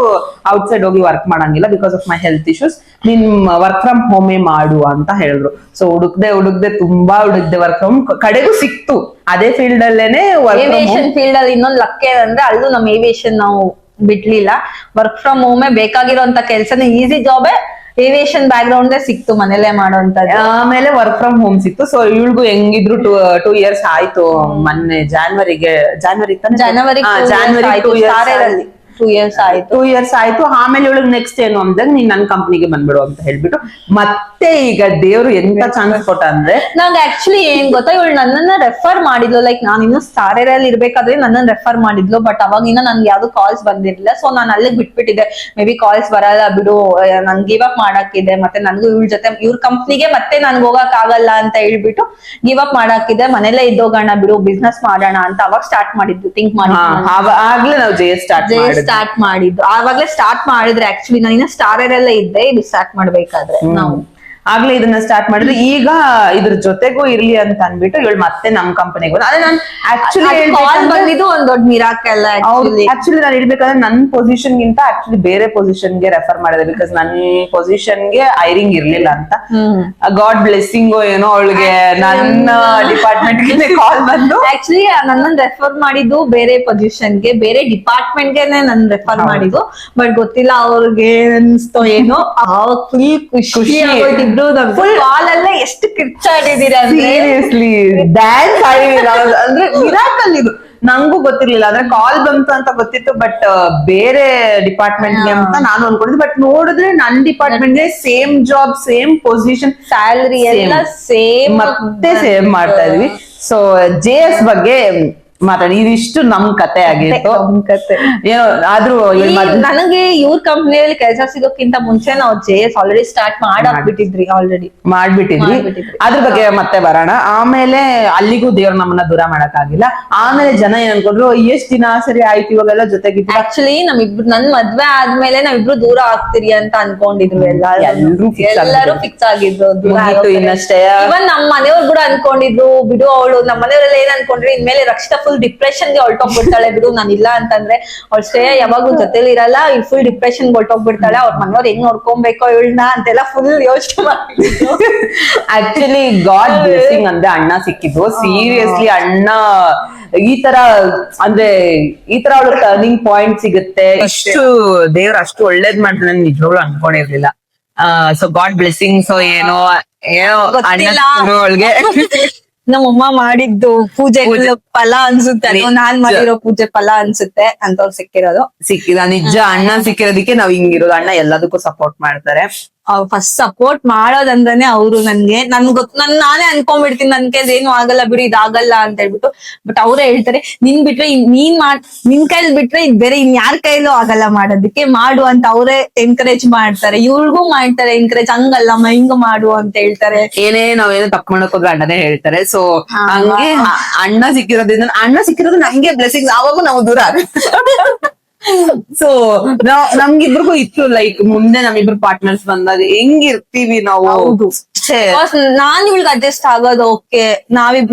ಔಟ್ಸೈಡ್ ಹೋಗಿ ವರ್ಕ್ ಮಾಡಂಗಿಲ್ಲ because of my health issues, ನೀನ್ ವರ್ಕ್ ಫ್ರಮ್ ಹೋಮೇ ಮಾಡು ಅಂತ ಹೇಳಿದ್ರು. ಸೊ ಹುಡುಕ್ದೆ ತುಂಬಾ ವರ್ಕ್ ಫ್ರಮ್ ಕಡೆಗೂ ಸಿಕ್ತು ಅದೇ ಫೀಲ್ಡ್ ಅಲ್ಲೇನೆ. ಏವಿಯೇಷನ್ ಫೀಲ್ಡ್ ಅಲ್ಲಿ ಇನ್ನೊಂದು ಲಕ್ ಏನಂದ್ರೆ ಅಲ್ಲೂ ನಮ್ ಏವಿಯೇಷನ್ ನಾವು ಬಿಡ್ಲಿಲ್ಲ. ವರ್ಕ್ ಫ್ರಮ್ ಹೋಮೇ ಬೇಕಾಗಿರೋಂತ ಕೆಲ್ಸನ ಈಸಿ ಜಾಬೇ ಏವಿಯೇಷನ್ ಬ್ಯಾಕ್ ಗ್ರೌಂಡ್ ಸಿಕ್ತು ಮನೇಲೆ ಮಾಡೋಂಥದ್ದು. ಆಮೇಲೆ ವರ್ಕ್ ಫ್ರಮ್ ಹೋಮ್ ಸಿಕ್ತು. ಸೊ ಇವ್ಳಿಗೂ ಹೆಂಗಿದ್ರು 2 years ಆಯ್ತು. ಮೊನ್ನೆ ಜಾನ್ವರಿ 2 years 2 years ಆಯ್ತು. 2 years ಆಯ್ತು. ಆಮೇಲೆ ಇವಳಿಗೆ ನೆಕ್ಸ್ಟ್ ಏನು ಅಂದಾಗ ನೀನ್ ನನ್ ಕಂಪ್ನಿಗೆ ಬಂದ್ಬಿಡು ಅಂತ ಹೇಳ್ಬಿಟ್ಟು ಮತ್ತೆ ಈಗ ದೇವ್ರು ಎಂತ ಚಾನ್ಸ್ ಕೊಟ್ಟ ಅಂದ್ರೆ ನಂಗೆ ಆಕ್ಚುಲಿ ಏನ್ ಗೊತ್ತಾ, ಇವಳು ನನ್ನನ್ನ ರೆಫರ್ ಮಾಡಿದ್ಲು. ಲೈಕ್ ನಾನು ಇನ್ನು ಸ್ಟಾರಲ್ಲಿ ಇರ್ಬೇಕಾದ್ರೆ ನನ್ನನ್ನ ರೆಫರ್ ಮಾಡಿದ್ಲು. ಬಟ್ ಅವಾಗಿನ ನನ್ಗೆ ಯಾವ್ದು ಕಾಲ್ಸ್ ಬಂದಿರ್ಲಿಲ್ಲ. ಸೊ ನಾನು ಅಲ್ಲಿಗೆ ಬಿಟ್ಬಿಟ್ಟಿದ್ದೆ. ಮೇ ಬಿ ಕಾಲ್ಸ್ ಬರಲ್ಲ ಬಿಡು, ನನ್ ಗಿವ್ ಅಪ್ ಮಾಡಾಕಿದೆ. ಮತ್ತೆ ನನ್ಗೂ ಇವ್ರ ಜೊತೆ ಇವ್ರ ಕಂಪ್ನಿಗೆ ಮತ್ತೆ ನನ್ಗೆ ಹೋಗಕ್ ಆಗಲ್ಲ ಅಂತ ಹೇಳ್ಬಿಟ್ಟು ಗಿವ್ ಅಪ್ ಮಾಡಾಕಿದೆ. ಮನೇಲೆ ಇದ್ದೋಗೋಣ ಬಿಡು, ಬಿಸ್ನೆಸ್ ಮಾಡೋಣ ಅಂತ ಅವಾಗ ಸ್ಟಾರ್ಟ್ ಮಾಡಿದ್ದು, ಥಿಂಕ್ ಮಾಡಿ. ಆಗ್ಲೇ ನಾವು ಜೆ ಸ್ಟಾರ್ಟ್ ಮಾಡಿದ್ದು ಆವಾಗ್ಲೇ ಸ್ಟಾರ್ಟ್ ಮಾಡಿದ್ರೆ. ಆಕ್ಚುಲಿ ನಾನು ಇನ್ನ ಸ್ಟಾರಲ್ಲೇ ಇದ್ದೆ ಇದು ಸ್ಟಾರ್ಟ್ ಮಾಡ್ಬೇಕಾದ್ರೆ ನಾವು ಆಗ್ಲೇ ಇದನ್ನ ಸ್ಟಾರ್ಟ್ ಮಾಡಿದ್ರೆ. ಈಗ ಇದ್ರ ಜೊತೆಗೂ ಇರ್ಲಿ ಅಂತ ಅನ್ಬಿಟ್ಟು ಇವಳು ಮತ್ತೆ ನಮ್ ಕಂಪನಿಗೆ ಅದೇ ನಾನು ಬಂದಿದ್ದು ಒಂದ್ ದೊಡ್ಡ ಮಿರಾಕಲ್. ಆಕ್ಚುಲಿ ನಾನು ಹೇಳ್ಬೇಕಾದ್ರೆ ನನ್ ಪೊಸಿಷನ್ ಗಿಂತ ಆಕ್ಚುಲಿ ಬೇರೆ ಪೊಸಿಷನ್ ಗೆ ರೆಫರ್ ಮಾಡಿದೆ. ಬಿಕಾಸ್ ನನ್ ಪೊಸಿಷನ್ ಗೆ ಹೈರಿಂಗ್ ಇರ್ಲಿಲ್ಲ ಅಂತ. ಗಾಡ್ ಬ್ಲೆಸ್ಸಿಂಗ್ ಏನೋ ಅವಳಿಗೆ ನನ್ನ ಡಿಪಾರ್ಟ್ಮೆಂಟ್ ಗೆ ಕಾಲ್ ಬಂದು ಆಕ್ಚುಲಿ ನನ್ನ ರೆಫರ್ ಮಾಡಿದ್ದು ಬೇರೆ ಪೊಸಿಷನ್ ಗೆ, ಬೇರೆ ಡಿಪಾರ್ಟ್ಮೆಂಟ್ ಗೆ ನನ್ ರೆಫರ್ ಮಾಡಿದ್ದು. ಬಟ್ ಗೊತ್ತಿಲ್ಲ ಅವ್ರಿಗೆ ಅನ್ಸ್ತೋ ಏನೋ, ಫುಲ್ ಖುಷಿ ಆಗೋಯ್ತು. ಕಾಲಲ್ಲೇ ಎಷ್ಟು ಕಿರ್ಚಾಡಿದೀರಾ ಸೀರಿಯಸ್ಲಿ ಡ್ಯಾನ್ಸ್ ಆಡಿದೀರ ಅಂದ್ರೆ ಮಿರಾಕಲ್ ಇದು. ನಂಗೂ ಗೊತ್ತಿರ್ಲಿಲ್ಲ. ಅಂದ್ರೆ ಕಾಲ್ ಬಂತು ಅಂತ ಗೊತ್ತಿತ್ತು, ಬಟ್ ಬೇರೆ ಡಿಪಾರ್ಟ್ಮೆಂಟ್ ಗೆ ಅಂತ ನಾನು ಅನ್ಕೊಂಡಿದ್ದೆ. ಬಟ್ ನೋಡಿದ್ರೆ ನನ್ ಡಿಪಾರ್ಟ್ಮೆಂಟ್ ಗೆ same job, same position, salary ಎಲ್ಲ ಸೇಮ್, ಮತ್ತೆ ಸೇಮ್ ಮಾಡ್ತಾ ಇದ್ವಿ. ಸೊ JS ಬಗ್ಗೆ ಮಾತಾಡಿ. ಇದಿಷ್ಟು ನಮ್ ಕತೆ ಆಗಿತ್ತು. ಏನೋ ಆದ್ರೂ ನನಗೆ ಇವ್ರ ಕಂಪ್ನಿಯಲ್ಲಿ ಕೆಲಸ ಸಿಗೋಕ್ಕಿಂತ ಮುಂಚೆ ನಾವು JS ಆಲ್ರೆಡಿ ಸ್ಟಾರ್ಟ್ ಮಾಡಾಕ್ಬಿಟ್ಟಿದ್ರಿ. ಮಾಡ್ಬಿಟ್ಟಿದ್ವಿ. ಅದ್ರ ಬಗ್ಗೆ ಮತ್ತೆ ಬರೋಣ. ಆಮೇಲೆ ಅಲ್ಲಿಗೂ ದೇವ್ರ ನಮ್ಮನ್ನ ದೂರ ಮಾಡಕ್ ಆಗಿಲ್ಲ. ಆಮೇಲೆ ಜನ ಏನ್ ಅನ್ಕೊಂಡ್ರು, ಎಷ್ಟ್ ದಿನ ಸರಿ ಆಯ್ತು ಇವಾಗೆಲ್ಲ ಜೊತೆಗಿದ್ವಿ. ಆಕ್ಚುಲಿ ನನ್ ಮದ್ವೆ ಆದ್ಮೇಲೆ ನಾವಿಬ್ರು ದೂರ ಆಗ್ತೀರಿ ಅಂತ ಅನ್ಕೊಂಡಿದ್ರು. ಎಲ್ಲರೂ ಫಿಕ್ಸ್ ಆಗಿದ್ರು ಇನ್ನಷ್ಟೇ. ಇವನ್ ನಮ್ ಮನೆಯವ್ರು ಕೂಡ ಅನ್ಕೊಂಡಿದ್ರು ಬಿಡು, ಅವಳು ನಮ್ಮ ಮನೆಯವರೆಲ್ಲ ಏನ್ ಅನ್ಕೊಂಡ್ರಿ, ಇನ್ಮೇಲೆ ರಕ್ಷಿತಾ ಫುಲ್ ಡಿಪ್ರೆಷನ್ ಗೆ ಹೊರಟೋಗ್ಬಿಡ್ತಾಳೆ ಬಿಡು, ನಾನು ಇಲ್ಲ ಅಂತಂದ್ರೆ. ಅವ್ಳ ಶ್ರೇಯ ಯಾವಾಗೂ ಜೊತೆಲಿ ಇರಲ್ಲ, ಈ ಫುಲ್ ಡಿಪ್ರೆಷನ್ ಹೊರಟೋಗ್ಬಿಡ್ತಾಳೆ, ಅವ್ರ ಮನೆಯವ್ರು ಹೆಂಗ್ ನೋಡ್ಕೊಬೇಕೋ ಇವಳನ್ನ ಅಂತೆಲ್ಲ ಫುಲ್ ಯೋಚನೆ ಮಾಡಿದ್ರು. ಆಕ್ಚುಲಿ ಗಾಡ್ ಬ್ಲೆಸ್ಸಿಂಗ್ ಅಂದ್ರೆ ಅಣ್ಣ ಸಿಕ್ಕಿದ್ದು. ಸೀರಿಯಸ್ಲಿ ಅಣ್ಣ ಈ ತರ ಅಂದ್ರೆ ಈ ತರ ಅವಳು ಟರ್ನಿಂಗ್ ಪಾಯಿಂಟ್ ಸಿಗುತ್ತೆ, ಇಷ್ಟು ದೇವ್ರ ಅಷ್ಟು ಒಳ್ಳೇದ್ ಮಾಡ್ತಾನೆ ನಿಜವಾಗ್ಲು ಅನ್ಕೊಂಡಿರ್ಲಿಲ್ಲ. So god blessing. ಸೊ ಏನೋ ಅಣ್ಣ ಅವಳಿಗೆ ನಮ್ಮಮ್ಮ ಮಾಡಿದ್ದು ಪೂಜೆ ಫಲ ಅನ್ಸುತ್ತೆ, ನಾನ್ ಮಾಡಿರೋ ಪೂಜೆ ಫಲ ಅನ್ಸುತ್ತೆ ಅಂತವ್ರು ಸಿಕ್ಕಿದ ನಿಜ. ಅಣ್ಣ ಸಿಕ್ಕಿರೋದಕ್ಕೆ ನಾವ್ ಹಿಂಗಿರೋದು. ಅಣ್ಣ ಎಲ್ಲದಕ್ಕೂ ಸಪೋರ್ಟ್ ಮಾಡ್ತಾರೆ. ಫಸ್ಟ್ ಸಪೋರ್ಟ್ ಮಾಡೋದಂದ್ರೇನೆ ಅವರು ನನ್ಗೆ. ನಾನೇ ಅನ್ಕೊಂಡ್ಬಿಡ್ತೀನಿ ನನ್ ಕೈಲಿ ಏನು ಆಗಲ್ಲ ಬಿಡು, ಇದಾಗಲ್ಲ ಅಂತ ಹೇಳ್ಬಿಟ್ಟು. ಬಟ್ ಅವ್ರೇ ಹೇಳ್ತಾರೆ, ನಿನ್ ಬಿಟ್ರೆ ನಿನ್ ಕೈಲಿ ಬಿಟ್ರೆ ಇದ್ ಬೇರೆ ಇನ್ ಯಾರ ಕೈಲೂ ಆಗಲ್ಲ ಮಾಡೋದಕ್ಕೆ, ಮಾಡು ಅಂತ ಅವ್ರೇ ಎನ್ಕರೇಜ್ ಮಾಡ್ತಾರೆ. ಇವ್ರಿಗೂ ಮಾಡ್ತಾರೆ ಎನ್ಕರೇಜ್, ಹಂಗಲ್ಲಮ್ಮ ಹಿಂಗ ಮಾಡು ಅಂತ ಹೇಳ್ತಾರೆ. ಏನೇ ನಾವೇನೋ ತಪ್ಪು ಮಾಡಕ್ ಹೋದ್ರೆ ಅಣ್ಣನೇ ಹೇಳ್ತಾರೆ. ಸೊ ಹಂಗೆ ಅಣ್ಣ ಸಿಕ್ಕಿರೋದು ನಮ್ಗೆ ಬ್ಲೆಸ್ಸಿಂಗ್. ಅವಾಗೂ ನಾವು ದೂರ ಸೊ ನಮ್ಗಿಬ್ರಿಗೂ ಇತ್ತು ಲೈಕ್ ಮುಂದೆ ನಮ್ಮಿಬ್ರು ಪಾರ್ಟ್ನರ್ಸ್ ಬಂದಾಗ ಹೆಂಗಿರ್ತೀವಿ ನಾವು. ನಾನ್ ಇವಳಿಗೆ ಅಡ್ಜಸ್ಟ್ ಆಗೋದು ಓಕೆ,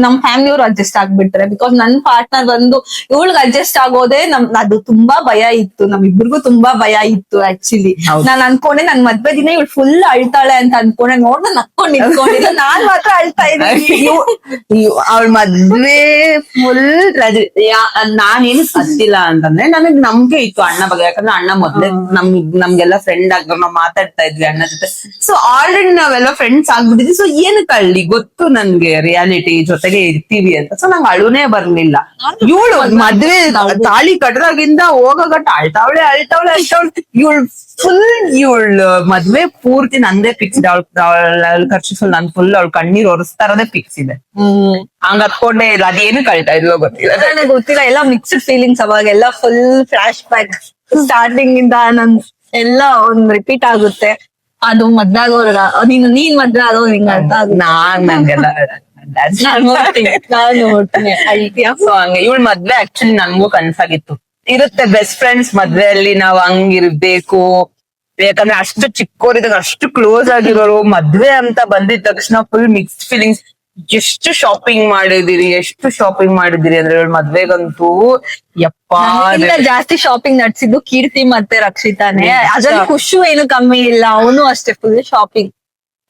ನಮ್ ಫ್ಯಾಮಿಲಿಯವ್ರು ಅಡ್ಜಸ್ಟ್ ಆಗ್ಬಿಟ್ರೆ. ಬಿಕಾಸ್ ನನ್ ಪಾರ್ಟ್ನರ್ ಬಂದು ಇವಳಿಗೆ ಅಡ್ಜಸ್ಟ್ ಆಗೋದೇ ಅದು ತುಂಬಾ ಭಯ ಇತ್ತು. ನಮ್ಮಿಬ್ರಿಗೂ ತುಂಬಾ ಭಯ ಇತ್ತು ಆಕ್ಚುಲಿ. ನಾನ್ ಅನ್ಕೊಂಡೆ ನನ್ ಮದ್ವೆ ದಿನ ಇವಳು ಫುಲ್ ಅಳ್ತಾಳೆ ಅಂತ ಅನ್ಕೊಂಡೆ. ನೋಡ್ ನಕ್ಕೊಂಡ್ ನಿಂತ್ಕೊಂಡಿದ್ದೆ, ನಾನ್ ಮಾತ್ರ ಅಳ್ತಾ ಇದ್ದೀನಿ. ಅವಳ ಮದ್ವೆ ಫುಲ್ ನಾನೇನು ಸತ್ತಿಲ್ಲ ಅಂತಂದ್ರೆ ನನಗ್ ನಮ್ಗೆ ಇತ್ತು ಅಣ್ಣ ಬಗ್ಗೆ. ಯಾಕಂದ್ರೆ ಅಣ್ಣ ಮೊದ್ಲೇ ನಮ್ಗೆಲ್ಲ ಫ್ರೆಂಡ್ ಆಗಿದ್ರು, ನಾವ್ ಮಾತಾಡ್ತಾ ಇದ್ವಿ ಅಣ್ಣ ಜೊತೆ. ಸೊ ಆಲ್ರೆಡಿ ನಾವೆಲ್ಲ ಫ್ರೆಂಡ್ಸ್ ಆಗ್ಬಿಟ್ಟಿದ್ವಿ. ಸೊ ಏನ್ ಕಳ್ಳಿ ಗೊತ್ತು ನನ್ಗೆ ರಿಯಾಲಿಟಿ ಜೊತೆಗೆ ಇರ್ತೀವಿ ಅಂತ. ಸೊ ನಂಗೆ ಅಳುನೇ ಬರ್ಲಿಲ್ಲ. ಇವಳು ಮದ್ವೆ ತಾಳಿ ಕಟ್ಟದಾಗಿಂದ ಹೋಗಗಟ್ಟ ಅಳ್ತಾವಳೆ. ಇವಳು ಇವಳು ಮದ್ವೆ ಪೂರ್ತಿ ನಂದೇ ಫಿಕ್ಸ್ ಇದೆ. ಅವಳ ಖರ್ಚು ಫುಲ್ ನನ್ ಫುಲ್ ಅವಳು ಕಣ್ಣೀರ್ ಒರೆಸ್ತಾ ಇರೋದೇ ಫಿಕ್ಸ್ ಇದೆ. ಹಂಗ ಹತ್ಕೊಂಡೇ ಇಲ್ಲ. ಅದೇನು ಕಳ್ತಾ ಇದ್ಲೋ ಗೊತ್ತಿಲ್ಲ. ಎಲ್ಲ ಮಿಕ್ಸ್ಡ್ ಫೀಲಿಂಗ್ಸ್. ಅವಾಗೆಲ್ಲ ಫುಲ್ ಫ್ಲಾಶ್ ಬ್ಯಾಕ್ ಸ್ಟಾರ್ಟಿಂಗ್ ಇಂದ ಎಲ್ಲ ಒಂದ್ ರಿಪೀಟ್ ಆಗುತ್ತೆ. ಅದು ಮದ್ವೆ ಆಗೋರ್ಗ ನೀನ್ ಮದ್ವೆ ಆಗೋ ಹಿಂಗ ಅರ್ಥ ಆಗುತ್ತೆ. ನಂಗೆಲ್ಲ ಸೊ ಹಂಗೆ ಇವಳು ಮದ್ವೆ ಆಕ್ಚುಲಿ ನನ್ಗೂ ಕನ್ಸಾಗಿತ್ತು. ಇರುತ್ತೆ ಬೆಸ್ಟ್ ಫ್ರೆಂಡ್ಸ್ ಮದ್ವೆಯಲ್ಲಿ ನಾವ್ ಹಂಗಿರ್ಬೇಕು. ಯಾಕಂದ್ರೆ ಅಷ್ಟು ಚಿಕ್ಕೋರಿದಾಗ ಅಷ್ಟು ಕ್ಲೋಸ್ ಆಗಿರೋರು. ಮದ್ವೆ ಅಂತ ಬಂದಿದ ತಕ್ಷಣ ಫುಲ್ ಮಿಕ್ಸ್ಡ್ ಫೀಲಿಂಗ್ಸ್. ಎಷ್ಟು ಶಾಪಿಂಗ್ ಮಾಡಿದಿರಿ ಅಂದ್ರೆ ಇವಳು ಮದ್ವೆಗಂತೂ ಯಪ್ಪಾ ಜಾಸ್ತಿ ಶಾಪಿಂಗ್ ನಡ್ಸಿದ್ದು ಕೀರ್ತಿ ಮತ್ತೆ ರಕ್ಷಿತಾನೆ. ಅದ್ರಲ್ಲಿ ಖುಷು ಏನು ಕಮ್ಮಿ ಇಲ್ಲ, ಅವನು ಅಷ್ಟೇ ಫುಲ್ ಶಾಪಿಂಗ್.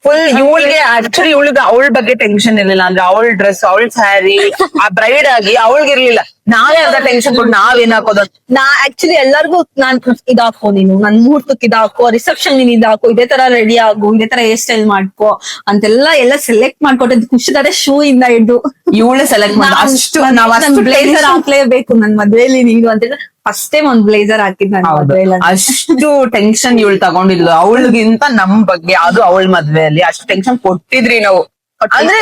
ಫುಲ್ ಇವಳಿಗೆ ಆಕ್ಚುಲಿ ಅವಳ ಬಗ್ಗೆ ಟೆನ್ಷನ್ ಇರ್ಲಿಲ್ಲ. ಅಂದ್ರೆ ಅವಳ ಡ್ರೆಸ್, ಅವಳ ಸ್ಯಾರಿ, ಆ ಬ್ರೈಡ್ ಆಗಿ ಅವಳಿಗಿರ್ಲಿಲ್ಲ. ನಾವೇ ಅರ್ಧ ಟೆನ್ಷನ್ ಕೊಟ್ಟು ನಾವೇನ್ ಹಾಕೋದು. ಆಕ್ಚುಲಿ ಎಲ್ಲರಿಗೂ ನಾನ್ ಇದಾಕೋ, ನೀನು ನನ್ ಮುಹೂರ್ತಕ್ಕೆ ಇದಾಕೋ, ರಿಸೆಪ್ಷನ್ ನೀನ್ ಇದಾಕೋ, ಇದೇ ತರ ರೆಡಿ ಆಗು, ಇದೇ ತರ ಹೇರ್ ಸ್ಟೈಲ್ ಮಾಡ್ಕೋ ಅಂತೆಲ್ಲ ಸೆಲೆಕ್ಟ್ ಮಾಡ್ಕೊಟ್ಟಿದ್ ಖುಷಿದಾರೆ ಶೂ ಇಂದ ಹಿಡ್ದು ಇವಳೆ ಸೆಲೆಕ್ಟ್ ಮಾಡಿ ಅಷ್ಟು ಬ್ಲೇಸರ್ ಹಾಕ್ಲೇಬೇಕು ನನ್ ಮದ್ವೆಲಿ ನೀನು ಅಂತ ಫಸ್ಟ್ ಟೈಮ್ ಒಂದ್ ಬ್ಲೇಸರ್ ಹಾಕಿದ್ ನಾನು ಹೌದು ಮದ್ವೆಯಲ್ಲಿ. ಅಷ್ಟು ಟೆನ್ಷನ್ ಇವಳು ತಗೊಂಡಿದ್ಲು ಅವಳಿಗಿಂತ ನಮ್ ಬಗ್ಗೆ, ಅದು ಅವಳ ಮದ್ವೆಯಲ್ಲಿ ಅಷ್ಟು ಟೆನ್ಷನ್ ಕೊಟ್ಟಿದ್ರಿ ನಾವು. ಅಂದ್ರೆ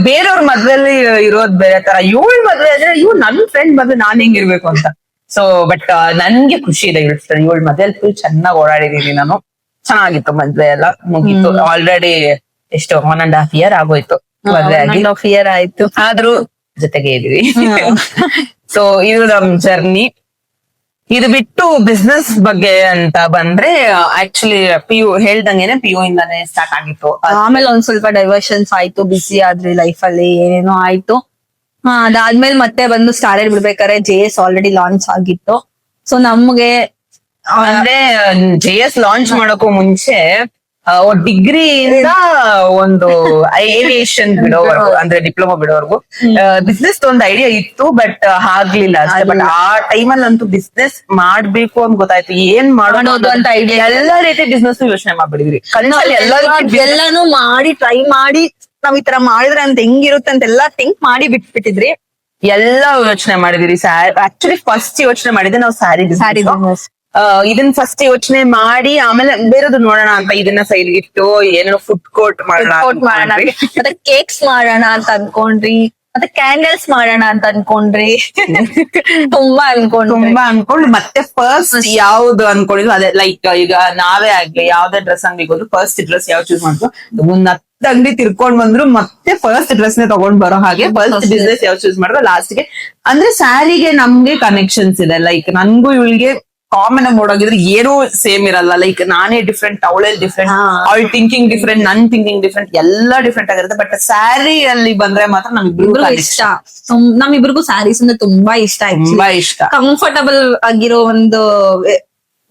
ಬೇರೆಯವ್ರ ಮದ್ವೆಯಲ್ಲಿ ಇರೋದ್ ಬೇರೆ ತರ, ಇವಳ ಮದ್ವೆ ಆದ್ರೆ ಇವ್ ನನ್ ಫ್ರೆಂಡ್ ಮದ್ವೆ ನಾನ್ ಹೆಂಗಿರ್ಬೇಕು ಅಂತ. ಸೊ ಬಟ್ ನನ್ಗೆ ಖುಷಿ ಇದೆ ಇವಳ ಮದ್ವೆಯಲ್ಲಿ ಫುಲ್ ಚೆನ್ನಾಗಿ ಓಡಾಡಿದೀನಿ ನಾನು. ಚೆನ್ನಾಗಿತ್ತು ಮದ್ವೆ ಎಲ್ಲ ಮುಗೀತು. ಆಲ್ರೆಡಿ ಎಷ್ಟು 1.5 year ಆಗೋಯ್ತು ಮದ್ವೆ ಆಗಿ. 1.5 year ಆಯ್ತು. ಆದ್ರೂ ಜೊತೆಗೆ ಇದೀವಿ. ಸೊ ಇದು ನಮ್ ಜರ್ನಿ. ಇದು ಬಿಟ್ಟು ಬಿಸ್ನೆಸ್ ಬಗ್ಗೆ ಅಂತ ಬಂದ್ರೆ ಆಕ್ಚುಲಿ PU ಹೇಳ್ದಂಗೆನೆ PU ಇಂದಾನೆ ಸ್ಟಾರ್ಟ್ ಆಗಿತ್ತು. ಆಮೇಲೆ ಒಂದ್ ಸ್ವಲ್ಪ ಡೈವರ್ಷನ್ಸ್ ಆಯ್ತು, ಬಿಸಿ ಆದ್ರಿ ಲೈಫ್ ಅಲ್ಲಿ ಏನೇನೋ ಆಯ್ತು. ಅದಾದ್ಮೇಲೆ ಮತ್ತೆ ಬಂದು ಸ್ಟಾರ್ಟ್ ಬಿಡ್ಬೇಕಾದ್ರೆ JS ಆಲ್ರೆಡಿ ಲಾಂಚ್ ಆಗಿತ್ತು. ಸೊ ನಮ್ಗೆ ಅಂದ್ರೆ JS ಲಾಂಚ್ ಮಾಡೋಕ್ಕೂ ಮುಂಚೆ ಡಿಗ್ರಿಯಿಂದ ಒಂದು ಏವಿಯೇಷನ್ ಬಿಡೋವರೆಗೂ, ಅಂದ್ರೆ ಡಿಪ್ಲೊಮಾ ಬಿಡೋವರೆಗೂ ಬಿಸ್ನೆಸ್ ಒಂದು ಐಡಿಯಾ ಇತ್ತು, ಬಟ್ ಆಗ್ಲಿಲ್ಲ ಅಷ್ಟೇ. ಬಟ್ ಆ ಟೈಮಲ್ಲಂತೂ ಬಿಸ್ನೆಸ್ ಮಾಡ್ಬೇಕು ಅಂತ ಗೊತ್ತಾಯ್ತು, ಏನ್ ಮಾಡೋದು ಅಂತ ಐಡಿಯಾ. ಎಲ್ಲಾ ರೀತಿ ಬಿಸ್ನೆಸ್ ಯೋಚನೆ ಮಾಡ್ಬಿಡಿದ್ರಿ ಕಣ್ಣಲ್ಲಿ. ಎಲ್ಲಾನು ಮಾಡಿ ಟ್ರೈ ಮಾಡಿ ನಾವ್ ಈ ತರ ಮಾಡಿದ್ರೆ ಅಂತ ಹೆಂಗಿರುತ್ತೆ ಅಂತೆಲ್ಲಾ ಥಿಂಕ್ ಮಾಡಿ ಬಿಟ್ಬಿಟ್ಟಿದ್ರಿ. ಎಲ್ಲ ಯೋಚನೆ ಮಾಡಿದಿರಿ. ಆಕ್ಚುಲಿ ಫಸ್ಟ್ ಯೋಚನೆ ಮಾಡಿದ್ರೆ ನಾವು ಸ್ಯಾರಿ ಬಿಸ್ನೆಸ್. ಇದನ್ನ ಫಸ್ಟ್ ಯೋಚನೆ ಮಾಡಿ ಆಮೇಲೆ ಬೇರೆದು ನೋಡೋಣ ಅಂತ ಇದನ್ನ ಸೈಡ್ ಇಟ್ಟು ಏನೋ ಫುಡ್ ಕೋರ್ಟ್ ಮಾಡೋಣ, ಮತ್ತೆ ಕೇಕ್ಸ್ ಮಾಡೋಣ ಅಂತ ಅನ್ಕೊಂಡ್ರಿ, ಮತ್ತೆ ಕ್ಯಾಂಡಲ್ಸ್ ಮಾಡೋಣ ಅಂತ ಅನ್ಕೊಂಡ್ರಿ. ತುಂಬಾ ಅನ್ಕೊಂಡು ಮತ್ತೆ ಫಸ್ಟ್ ಯಾವ್ದು ಅನ್ಕೊಂಡಿದ್ವಿ ಅದೇ. ಲೈಕ್ ಈಗ ನಾವೇ ಆಗ್ಲಿ ಯಾವ್ದೇ ಡ್ರೆಸ್ ಅಂಗಡಿಗೆ ಹೋದ್ರು ಫಸ್ಟ್ ಡ್ರೆಸ್ ಯಾವ್ದು ಚೂಸ್ ಮಾಡಿದ್ರು, ಒಂದ್ 10 ಅಂಗಡಿ ತಿರ್ಕೊಂಡ್ ಬಂದ್ರು ಮತ್ತೆ ಫಸ್ಟ್ ಡ್ರೆಸ್ ನೇ ತಗೊಂಡ್ ಬರೋ ಹಾಗೆ ಫಸ್ಟ್ ಬಿಸ್ನೆಸ್ ಯಾವ್ದು ಚೂಸ್ ಮಾಡಿದ್ರು ಲಾಸ್ಟ್ ಗೆ. ಅಂದ್ರೆ ಸ್ಯಾರಿಗೆ ನಮ್ಗೆ ಕನೆಕ್ಷನ್ಸ್ ಇದೆ. ಲೈಕ್ ನನ್ಗೂ ಇವಳಿಗೆ ಕಾಮನ್ ಆಗಿ ನೋಡೋಗಿದ್ರೆ ಏನೂ ಸೇಮ್ ಇರಲ್ಲ. ಲೈಕ್ ನಾನೇ ಡಿಫ್ರೆಂಟ್, ಅವಳೇ ಡಿಫ್ರೆಂಟ್, ಅವಳ ಥಿಂಕಿಂಗ್ ಡಿಫ್ರೆಂಟ್, ನನ್ ಥಿಂಕಿಂಗ್ ಡಿಫ್ರೆಂಟ್, ಎಲ್ಲ ಡಿಫ್ರೆಂಟ್ ಆಗಿರುತ್ತೆ. ಬಟ್ ಸ್ಯಾರಿ ಅಲ್ಲಿ ಬಂದ್ರೆ ಮಾತ್ರ ನಮ್ಮಿಬ್ರಿಗೂ ಇಷ್ಟ. ನಮ್ಮಿಬ್ರಿಗೂ ಸ್ಯಾರೀಸ್ ಅಂದ್ರೆ ತುಂಬಾ ಇಷ್ಟ. ತುಂಬಾ ಇಷ್ಟ. ಕಂಫರ್ಟಬಲ್ ಆಗಿರೋ ಒಂದು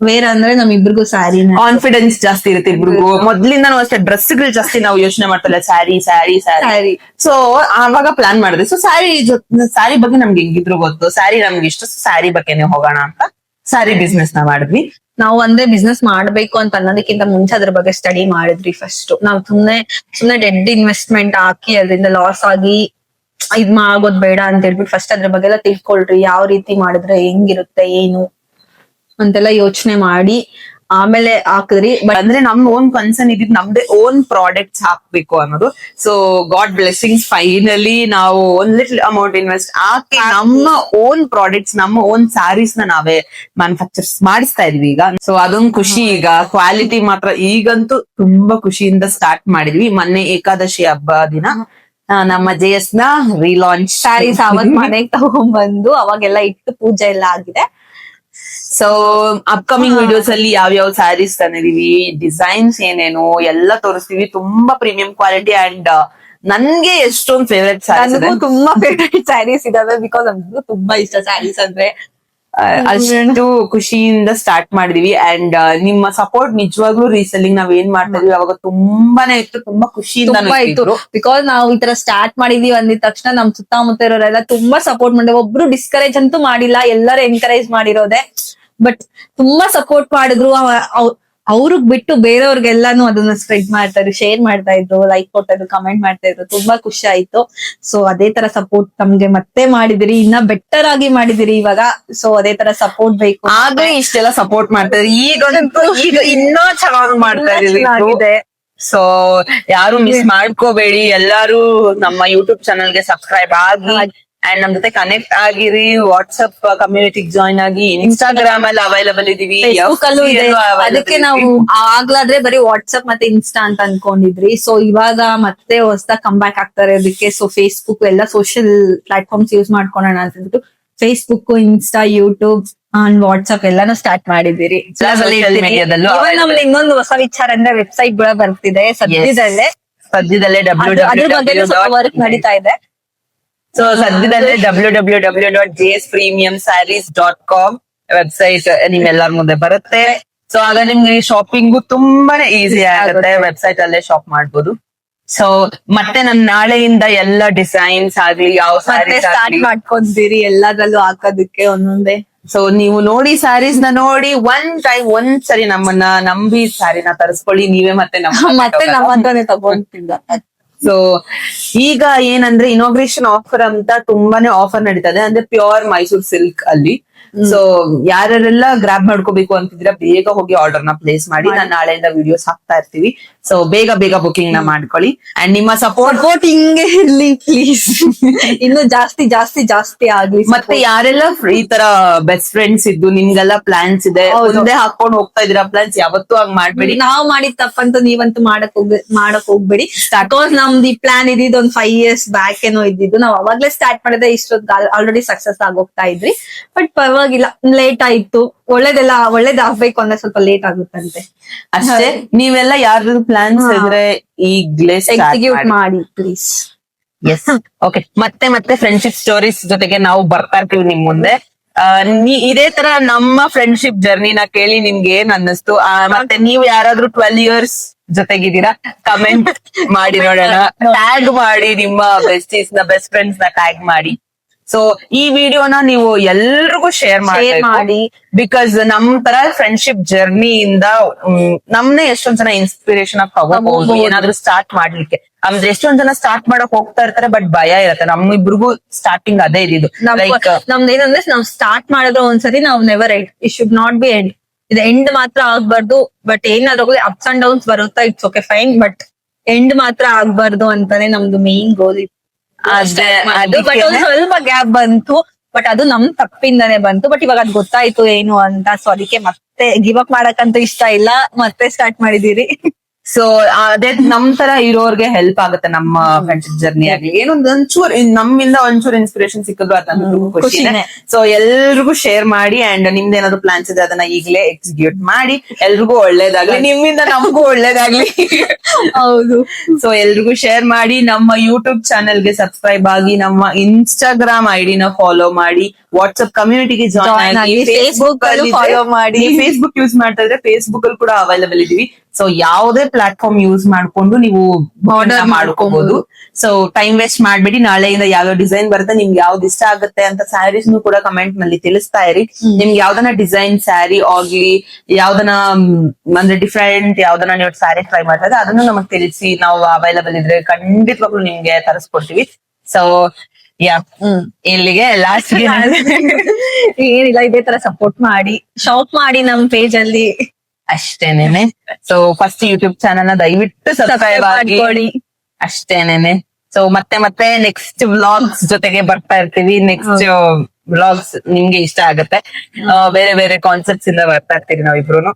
ವೇರ್ ಅಂದ್ರೆ ನಮ್ಮಿಬ್ರಿಗೂ ಸ್ಯಾರಿ. ಕಾನ್ಫಿಡೆನ್ಸ್ ಜಾಸ್ತಿ ಇರುತ್ತೆ ಇಬ್ರಿಗೂ. ಮೊದ್ಲಿಂದಾನು ಅಷ್ಟೇ ಡ್ರೆಸ್ ಗಳು ಜಾಸ್ತಿ ನಾವು ಯೋಚನೆ ಮಾಡ್ತಲ್ಲ, ಸ್ಯಾರಿ ಸ್ಯಾರಿ ಸ್ಯಾರಿ. ಸೊ ಆವಾಗ ಪ್ಲಾನ್ ಮಾಡಿದ್ವಿ. ಸೊ ಸ್ಯಾರಿ ಬಗ್ಗೆ ನಮ್ಗೆ ಹೆಂಗಿದ್ರು ಗೊತ್ತು, ಸ್ಯಾರಿ ನಮ್ಗೆ ಇಷ್ಟ, ಸ್ಯಾರಿ ಬಗ್ಗೆನೆ ಹೋಗೋಣ ಅಂತ ಸ್ಯಾರಿ ಬಿಸ್ನೆಸ್ ನ ಮಾಡಿದ್ವಿ. ನಾವು ಒಂದೇ ಬಿಸ್ನೆಸ್ ಮಾಡ್ಬೇಕು ಅಂತ ಅನ್ನೋದಕ್ಕಿಂತ ಮುಂಚೆ ಅದ್ರ ಬಗ್ಗೆ ಸ್ಟಡಿ ಮಾಡಿದ್ರಿ ಫಸ್ಟ್. ನಾವು ಸುಮ್ನೆ ಡೆಡ್ ಇನ್ವೆಸ್ಟ್ಮೆಂಟ್ ಹಾಕಿ ಅದರಿಂದ ಲಾಸ್ ಆಗಿ ಇದ್ ಆಗೋದ್ ಬೇಡ ಅಂತ ಹೇಳ್ಬಿಟ್ಟು ಫಸ್ಟ್ ಅದ್ರ ಬಗ್ಗೆ ಎಲ್ಲ ತಿಳ್ಕೊಳ್ರಿ, ಯಾವ ರೀತಿ ಮಾಡಿದ್ರೆ ಹೆಂಗಿರುತ್ತೆ ಏನು ಅಂತೆಲ್ಲ ಯೋಚನೆ ಮಾಡಿ ಆಮೇಲೆ ಹಾಕಿದ್ರಿ. ಬಟ್ ಅಂದ್ರೆ ನಮ್ ಓನ್ ಕನ್ಸರ್ನ್ ಇದ್ದಿದ್ ನಮ್ದೇ ಓನ್ ಪ್ರಾಡಕ್ಟ್ಸ್ ಹಾಕ್ಬೇಕು ಅನ್ನೋದು. ಸೊ ಗಾಡ್ ಬ್ಲೆಸ್ಸಿಂಗ್ಸ್, ಫೈನಲಿ ನಾವು ಒಂದ್ ಲಿಟಲ್ ಅಮೌಂಟ್ ಇನ್ವೆಸ್ಟ್ ಹಾಕಿ ನಮ್ಮ ಓನ್ ಪ್ರಾಡಕ್ಟ್ಸ್, ನಮ್ಮ ಓನ್ ಸ್ಯಾರೀಸ್ ನ ನಾವೇ ಮ್ಯಾನುಫ್ಯಾಕ್ಚರ್ಸ್ ಮಾಡಿಸ್ತಾ ಇದೀವಿ ಈಗ. ಸೊ ಅದೊಂದು ಖುಷಿ. ಈಗ ಕ್ವಾಲಿಟಿ ಮಾತ್ರ ಈಗಂತೂ ತುಂಬಾ ಖುಷಿಯಿಂದ ಸ್ಟಾರ್ಟ್ ಮಾಡಿದ್ವಿ. ಮೊನ್ನೆ ಏಕಾದಶಿ ಹಬ್ಬ ದಿನ ನಮ್ಮ JS ನ ರೀಲಾಂಚ್ ಸ್ಯಾರೀಸ್ ಅವತ್ ಮನೆಗ್ ತಗೊಂಡ್ಬಂದು ಅವಾಗೆಲ್ಲ ಇಟ್ಟು ಪೂಜೆ ಎಲ್ಲ ಆಗಿದೆ. ಸೊ ಅಪ್ಕಮಿಂಗ್ ವಿಡಿಯೋಸ್ ಅಲ್ಲಿ ಯಾವ್ಯಾವ ಸ್ಯಾರೀಸ್ ತಂದಿದೀವಿ, ಡಿಸೈನ್ಸ್ ಏನೇನು ಎಲ್ಲ ತೋರಿಸ್ತೀವಿ. ತುಂಬಾ ಪ್ರೀಮಿಯಂ ಕ್ವಾಲಿಟಿ ಅಂಡ್ ನನ್ಗೆ ಎಷ್ಟೊಂದು ಫೇವ್ರೆಟ್ ಸ್ಯಾರೀಸ್, ತುಂಬಾ ಫೇವ್ರೆಟ್ ಸ್ಯಾರೀಸ್ ಇದಾವೆ. ಬಿಕಾಸ್ ನಮ್ಗೂ ತುಂಬಾ ಇಷ್ಟ ಸ್ಯಾರೀಸ್ ಅಂದ್ರೆ. ಅಷ್ಟು ಖುಷಿಯಿಂದ ಸ್ಟಾರ್ಟ್ ಮಾಡಿದೀವಿ. ಅಂಡ್ ನಿಮ್ಮ ಸಪೋರ್ಟ್ ನಿಜವಾಗ್ಲೂ ರೀಸೆಲ್ಲಿಂಗ್ ನಾವ್ ಏನ್ ಮಾಡ್ತಾ ಇದೀವಿ ಅವಾಗ ತುಂಬಾನೇ ಇತ್ತು, ತುಂಬಾ ಖುಷಿಯಿಂದ ಇತ್ತು. ಬಿಕಾಸ್ ನಾವು ಈ ತರ ಸ್ಟಾರ್ಟ್ ಮಾಡಿದೀವಿ ಅಂದಿದ ತಕ್ಷಣ ನಮ್ ಸುತ್ತಮುತ್ತ ಇರೋರೆಲ್ಲ ತುಂಬಾ ಸಪೋರ್ಟ್ ಮಾಡಿದೆ. ಒಬ್ರು ಡಿಸ್ಕರೇಜ್ ಅಂತೂ ಮಾಡಿಲ್ಲ, ಎಲ್ಲರೂ ಎನ್ಕರೇಜ್ ಮಾಡಿರೋದೆ. ಬಟ್ ತುಂಬಾ ಸಪೋರ್ಟ್ ಮಾಡಿದ್ರು. ಅವ್ರಿಗೆ ಬಿಟ್ಟು ಬೇರೆಯವ್ರಿಗೆಲ್ಲಾನು ಅದನ್ನ ಸ್ಪ್ರೆಡ್ ಮಾಡ್ತಾ ಇದ್ರು, ಶೇರ್ ಮಾಡ್ತಾ ಇದ್ರು, ಲೈಕ್ ಕೊಟ್ಟಿದ್ರು, ಕಮೆಂಟ್ ಮಾಡ್ತಾ ಇದ್ರು. ತುಂಬಾ ಖುಷಿ ಆಯ್ತು. ಸೊ ಅದೇ ತರ ಸಪೋರ್ಟ್ ನಮ್ಗೆ ಮತ್ತೆ ಮಾಡಿದಿರಿ, ಇನ್ನ ಬೆಟರ್ ಆಗಿ ಮಾಡಿದಿರಿ ಇವಾಗ. ಸೊ ಅದೇ ತರ ಸಪೋರ್ಟ್ ಬೇಕು. ಆಗ ಇಷ್ಟೆಲ್ಲ ಸಪೋರ್ಟ್ ಮಾಡ್ತಾ ಇದ್ರಿ, ಈಗ ಇನ್ನೂ ಚೆನ್ನಾಗಿ ಮಾಡ್ತಾ ಇದ್ದೀವಿ. ಸೊ ಯಾರು ಮಿಸ್ ಮಾಡ್ಕೋಬೇಡಿ, ಎಲ್ಲಾರು ನಮ್ಮ ಯೂಟ್ಯೂಬ್ ಚಾನಲ್ಗೆ ಸಬ್ಸ್ಕ್ರೈಬ್ ಆಗಿ ಅಂಡ್ ನಮ್ ಜೊತೆ ಕನೆಕ್ಟ್ ಆಗಿರಿ. ವಾಟ್ಸ್ಆಪ್ ಕಮ್ಯುನಿಟಿ ಜಾಯ್ನ್ ಆಗಿ, ಇನ್ಸ್ಟಾಗ್ರಾಮ್ ಅಲ್ಲಿ ಅವೈಲಬಲ್ ಇದೀವಿ, ಅದಕ್ಕೆ ನಾವು ಆಗ್ಲಾದ್ರೆ ಬರೀ ವಾಟ್ಸ್ಆಪ್ ಮತ್ತೆ ಇನ್ಸ್ಟಾ ಅಂತ ಅನ್ಕೊಂಡಿದ್ರಿ. ಸೊ ಇವಾಗ ಮತ್ತೆ ಹೊಸದಾಗಿ ಕಮ್ ಬ್ಯಾಕ್ ಆಗ್ತಾರೆ ಅದಕ್ಕೆ. ಸೊ ಫೇಸ್ಬುಕ್ ಎಲ್ಲ ಸೋಷಿಯಲ್ ಪ್ಲಾಟ್ಫಾರ್ಮ್ಸ್ ಯೂಸ್ ಮಾಡ್ಕೊಳ್ಳೋಣ ಅಂತ ಹೇಳ್ಬಿಟ್ಟು Facebook, insta, YouTube and WhatsApp ಎಲ್ಲಾನು ಸ್ಟಾರ್ಟ್ ಮಾಡಿದಿರಿ. ನಮ್ದು ಇನ್ನೊಂದು ಹೊಸ ವಿಚಾರ ಅಂದ್ರೆ ವೆಬ್ಸೈಟ್ ಕೂಡ ಬರ್ತಿದೆ ಸದ್ಯದಲ್ಲೇ ಅದ್ರ ಬಗ್ಗೆ ವರ್ಕ್ ನಡೀತಾ ಇದೆ. ಸೊ ಸದ್ಯದಲ್ಲೇ www.jspremiumsarees.com ವೆಬ್ಸೈಟ್ ನಿಮ್ಮೆಲ್ಲರ ಮುಂದೆ ಬರುತ್ತೆ. ಸೊ ಆಗ ನಿಮ್ಗೆ ಶಾಪಿಂಗು ತುಂಬಾನೇ ಈಸಿ ಆಗುತ್ತೆ, ವೆಬ್ಸೈಟ್ ಅಲ್ಲೇ ಶಾಪ್ ಮಾಡ್ಬೋದು. ಸೊ ಮತ್ತೆ ನನ್ ನಾಳೆಯಿಂದ ಎಲ್ಲ ಡಿಸೈನ್ಸ್ ಆಗ್ಲಿ, ಯಾವ ಸ್ಟಾರ್ಟ್ ಮಾಡ್ಕೊಂತೀರಿ ಎಲ್ಲದರಲ್ಲೂ ಹಾಕೋದಕ್ಕೆ ಒಂದೊಂದೇ. ಸೊ ನೀವು ನೋಡಿ ಸ್ಯಾರೀಸ್ ನ ನೋಡಿ ಒಂದ್ಸರಿ ನಮ್ಮನ್ನ ನಂಬಿ ಸ್ಯಾರಿನ ತರಿಸ್ಕೊಳ್ಳಿ, ನೀವೇ ಮತ್ತೆ ನಮ್ಮಂತಾನೆ ತಗೊಂತಿದ್ದ. ಸೊ ಈಗ ಏನಂದ್ರೆ ಇನಾಗ್ರೇಷನ್ ಆಫರ್ ಅಂತ ತುಂಬಾನೇ ಆಫರ್ ನಡೀತದೆ. ಅಂದ್ರೆ ಪ್ಯೂರ್ ಮೈಸೂರ್ ಸಿಲ್ಕ್ ಅಲ್ಲಿ ಸೊ ಯಾರೆಲ್ಲ ಗ್ರಾಬ್ ಮಾಡ್ಕೋಬೇಕು ಅಂತಿದ್ರೆ ಬೇಗ ಹೋಗಿ ಆರ್ಡರ್ ನ ಪ್ಲೇಸ್ ಮಾಡಿ. ನಾನು ನಾಳೆಯಿಂದ ವಿಡಿಯೋಸ್ ಹಾಕ್ತಾ ಇರ್ತೀವಿ. ಸೊ ಬೇಗ ಬೇಗ ಬುಕಿಂಗ್ ನ ಮಾಡ್ಕೊಳ್ಳಿ ಅಂಡ್ ನಿಮ್ಮ ಸಪೋರ್ಟ್ ಹಿಂಗೆ ಇರ್ಲಿ ಪ್ಲೀಸ್. ಇನ್ನು ಜಾಸ್ತಿ ಜಾಸ್ತಿ ಜಾಸ್ತಿ ಆಗ್ಲಿ. ಮತ್ತೆ ಯಾರೆಲ್ಲ ಈ ತರ ಬೆಸ್ಟ್ ಫ್ರೆಂಡ್ಸ್ ಇದ್ದು ನಿಮ್ಗೆಲ್ಲ ಪ್ಲಾನ್ಸ್ ಇದೆ ಮುಂದೆ ಹಾಕೊಂಡ್ ಹೋಗ್ತಾ ಇದೀರಾ ಪ್ಲಾನ್ಸ್, ಯಾವತ್ತೂ ಹಂಗ್ ಮಾಡ್ಬೇಡಿ. ನಾವ್ ಮಾಡಿದ ತಪ್ಪಂತೂ ನೀವಂತೂ ಮಾಡಕ್ ಹೋಗ್ಬೇಡಿ. ಬಿಕಾಸ್ ನಮ್ದು ಈ ಪ್ಲಾನ್ ಇದ್ದಿದ್ದು ಒಂದ್ 5 years ಬ್ಯಾಕ್ ಏನೋ ಇದ್ದಿದ್ದು. ನಾವ್ ಅವಾಗ್ಲೇ ಸ್ಟಾರ್ಟ್ ಮಾಡಿದ್ರೆ ಇಷ್ಟೊಂದು ಆಲ್ರೆಡಿ ಸಕ್ಸಸ್ ಆಗೋಗ್ತಾ ಇದ್ರಿ. ಬಟ್ ಪರವಾಗಿಲ್ಲ, ಲೇಟ್ ಆಯ್ತು. ಒಳ್ಳೇದಾಗ್ಬೇಕು ಅಂದ್ರೆ ಸ್ವಲ್ಪ ಲೇಟ್ ಆಗುತ್ತಂತೆ ಅಷ್ಟೇ. ನೀವೆಲ್ಲ ಯಾರ್ದು ಪ್ಲಾನ್ಸ್ ಇದ್ರೆ ಈಗ್ಲೇ ಎಕ್ಸಿಕ್ಯೂಟ್ ಮಾಡಿ ಪ್ಲೀಸ್. Yes okay. ಮತ್ತೆ ಫ್ರೆಂಡ್ಶಿಪ್ ಸ್ಟೋರೀಸ್ ಜೊತೆಗೆ ನಾವು ಬರ್ತಾ ಇರ್ತೀವಿ ನಿಮ್ ಮುಂದೆ. ಇದೇ ತರ ನಮ್ಮ ಫ್ರೆಂಡ್ಶಿಪ್ ಜರ್ನಿನ ಕೇಳಿ ನಿಮ್ಗೆ ಏನ್ ಅನ್ನಿಸ್ತು, ಮತ್ತೆ ನೀವು ಯಾರಾದ್ರೂ 12 years ಜೊತೆಗಿದ್ದೀರಾ ಕಮೆಂಟ್ ಮಾಡಿ ನೋಡೋಣ. ಟ್ಯಾಗ್ ಮಾಡಿ ನಿಮ್ಮ ಬೆಸ್ಟೀಸ್ ನ ಬೆಸ್ಟ್ ಫ್ರೆಂಡ್ಸ್ ನ ಟ್ಯಾಗ್ ಮಾಡಿ. ಸೊ ಈ ವಿಡಿಯೋನ ನೀವು ಎಲ್ರಿಗೂ ಶೇರ್ ಮಾಡಿ. ಬಿಕಾಸ್ ನಮ್ ತರ ಫ್ರೆಂಡ್ಶಿಪ್ ಜರ್ನಿಯಿಂದ ನಮ್ನೆ ಎಷ್ಟೊಂದ್ ಜನ ಇನ್ಸ್ಪಿರೇಷನ್ ಆಗಿ ತಗೋಬಹುದು ಏನಾದ್ರೂ ಸ್ಟಾರ್ಟ್ ಮಾಡ್ಲಿಕ್ಕೆ. ಅಂದ್ರೆ ಎಷ್ಟೊಂದ್ ಜನ ಸ್ಟಾರ್ಟ್ ಮಾಡಕ್ ಹೋಗ್ತಾ ಇರ್ತಾರೆ, ಬಟ್ ಭಯ ಇರತ್ತೆ. ನಮ್ಮಿಬ್ರಿಗೂ ಸ್ಟಾರ್ಟಿಂಗ್ ಅದೇ ಇದ್ದಿದ್ದು. ನಮ್ದೇನಂದ್ರೆ ನಾವ್ ಸ್ಟಾರ್ಟ್ ಮಾಡಿದ್ರೆ ಒಂದ್ಸರಿ ನಾವ್ never end. It should not be end. ಇದು ಎಂಡ್ ಮಾತ್ರ ಆಗ್ಬಾರ್ದು. ಬಟ್ ಏನಾದ್ರೂ ಅಪ್ಸ್ ಅಂಡ್ ಡೌನ್ಸ್ ಬರುತ್ತಾ, it's okay fine. But end ಮಾತ್ರ ಆಗ್ಬಾರ್ದು ಅಂತಾನೆ ನಮ್ದು ಮೇನ್ ಗೋಲ್ ಇತ್ತು. ಬಟ್ ಒಂದ್ ಸ್ವಲ್ಪ ಗ್ಯಾಪ್ ಬಂತು. ಬಟ್ ಅದು ನಮ್ ತಪ್ಪಿಂದಾನೆ ಬಂತು. ಬಟ್ ಇವಾಗ ಅದ್ ಗೊತ್ತಾಯ್ತು ಏನು ಅಂತ. ಸೊ ಅದಕ್ಕೆ ಮತ್ತೆ ಗಿವ್ ಅಪ್ ಮಾಡಕ್ಕಂತೂ ಇಷ್ಟ ಇಲ್ಲ, ಮತ್ತೆ ಸ್ಟಾರ್ಟ್ ಮಾಡಿದೀರಿ. ಸೊ ಅದೇ ನಮ್ ತರ ಇರೋರ್ಗೆ ಹೆಲ್ಪ್ ಆಗುತ್ತೆ ನಮ್ಮ ಫ್ರೆಂಡ್ಶಿಪ್ ಜರ್ನಿ ಆಗ್ಲಿ. ಏನೊಂದ್ ಒಂಚೂರ್ ನಮ್ಮಿಂದ ಒಂಚೂರ್ ಇನ್ಸ್ಪಿರೇಷನ್ ಸಿಕ್ಕಿದ್ರು ಅದಂತೂ ಖುಷಿನೇ. ಸೊ ಎಲ್ರಿಗೂ ಶೇರ್ ಮಾಡಿ ಅಂಡ್ ನಿಮ್ದು ಏನಾದ್ರು ಪ್ಲಾನ್ಸ್ ಇದೆ ಅದನ್ನ ಈಗಲೇ ಎಕ್ಸಿಕ್ಯೂಟ್ ಮಾಡಿ. ಎಲ್ರಿಗೂ ಒಳ್ಳೇದಾಗ್ಲಿ, ನಿಮ್ಮಿಂದ ನಮಗೂ ಒಳ್ಳೇದಾಗ್ಲಿ. ಹೌದು. ಸೊ ಎಲ್ರಿಗೂ ಶೇರ್ ಮಾಡಿ. ನಮ್ಮ ಯೂಟ್ಯೂಬ್ ಚಾನೆಲ್ ಗೆ ಸಬ್ಸ್ಕ್ರೈಬ್ ಆಗಿ, ನಮ್ಮ ಇನ್ಸ್ಟಾಗ್ರಾಮ್ ಐಡಿನ ಫಾಲೋ ಮಾಡಿ, ವಾಟ್ಸ್ಆಪ್ ಕಮ್ಯುನಿಟಿಗೆ ಜಾಯ್ನ್ ಆಗಿ, ಫೇಸ್ಬುಕ್ ಫಾಲೋ ಮಾಡಿ. ಫೇಸ್ಬುಕ್ ಯೂಸ್ ಮಾಡ್ತಾ ಇದ್ರೆ ಫೇಸ್ಬುಕ್ ಅಲ್ಲಿ ಕೂಡ ಅವೈಲೇಬಲ್ ಇದೀವಿ. ಸೊ ಯಾವುದೇ ಪ್ಲಾಟ್ಫಾರ್ಮ್ ಯೂಸ್ ಮಾಡ್ಕೊಂಡು ನೀವು ಆರ್ಡರ್ ಮಾಡ್ಕೋಬಹುದು. ಸೊ ಟೈಮ್ ವೇಸ್ಟ್ ಮಾಡ್ಬೇಡಿ. ನಾಳೆಯಿಂದ ಯಾವ್ಯಾವ ಡಿಸೈನ್ ಬರುತ್ತೆ, ನಿಮ್ಗೆ ಯಾವ್ದು ಇಷ್ಟ ಆಗುತ್ತೆ ಅಂತ ಸ್ಯಾರೀಸ್ ಕೂಡ ಕಮೆಂಟ್ ನಲ್ಲಿ ತಿಳಿಸ್ತಾ ಇರಿ. ನಿಮ್ಗೆ ಯಾವ್ದನ ಡಿಸೈನ್ ಸ್ಯಾರಿ ಆಗ್ಲಿ, ಯಾವ್ದನ ಅಂದ್ರೆ ಡಿಫ್ರೆಂಟ್ ಯಾವ್ದನ ನೀವು ಸ್ಯಾರಿ ಟ್ರೈ ಮಾಡ್ತಾ ಇದ್ರೆ ಅದನ್ನು ನಮಗ್ ತಿಳಿಸಿ. ನಾವು ಅವೈಲೇಬಲ್ ಇದ್ರೆ ಖಂಡಿತವಾಗ್ಲೂ ನಿಮ್ಗೆ ತರಿಸ್ಕೊಡ್ತೀವಿ. ಸೊ ಇಲ್ಲಿಗೆ ಲಾಸ್ಟ್ ಏನಿಲ್ಲ, ಇದೇ ತರ ಸಪೋರ್ಟ್ ಮಾಡಿ, ಶಾಪ್ ಮಾಡಿ ನಮ್ ಪೇಜ್ ಅಲ್ಲಿ ಅಷ್ಟೇನೇನೆ. ಸೊ ಫಸ್ಟ್ ಯೂಟ್ಯೂಬ್ ಚಾನಲ್ ನ ದಯವಿಟ್ಟು ಸಬ್ಸ್ಕ್ರೈಬ್ ಆಗಿ ಅಷ್ಟೇನೇನೆ. ಸೊ ಮತ್ತೆ ನೆಕ್ಸ್ಟ್ ವ್ಲಾಗ್ಸ್ ಜೊತೆಗೆ ಬರ್ತಾ ಇರ್ತೀವಿ. ನೆಕ್ಸ್ಟ್ ವ್ಲಾಗ್ಸ್ ನಿಮ್ಗೆ ಇಷ್ಟ ಆಗುತ್ತೆ. ಬೇರೆ ಬೇರೆ ಕಾನ್ಸೆಪ್ಟ್ಸ್ ಇಂದ ಬರ್ತಾ ಇರ್ತೀವಿ ನಾವಿಬ್ರು.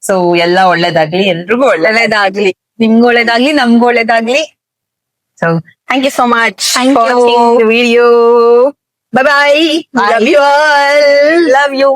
ಸೊ ಎಲ್ಲ ಒಳ್ಳೇದಾಗ್ಲಿ, ಎಲ್ರಿಗೂ ಒಳ್ಳೇದಾಗ್ಲಿ. ನಿಮ್ಗೆ ಒಳ್ಳೇದಾಗ್ಲಿ, ನಮ್ಗೂ ಒಳ್ಳೇದಾಗ್ಲಿ. So thank you so much Thank for you. Watching the video. Bye bye. Love you all. Love you.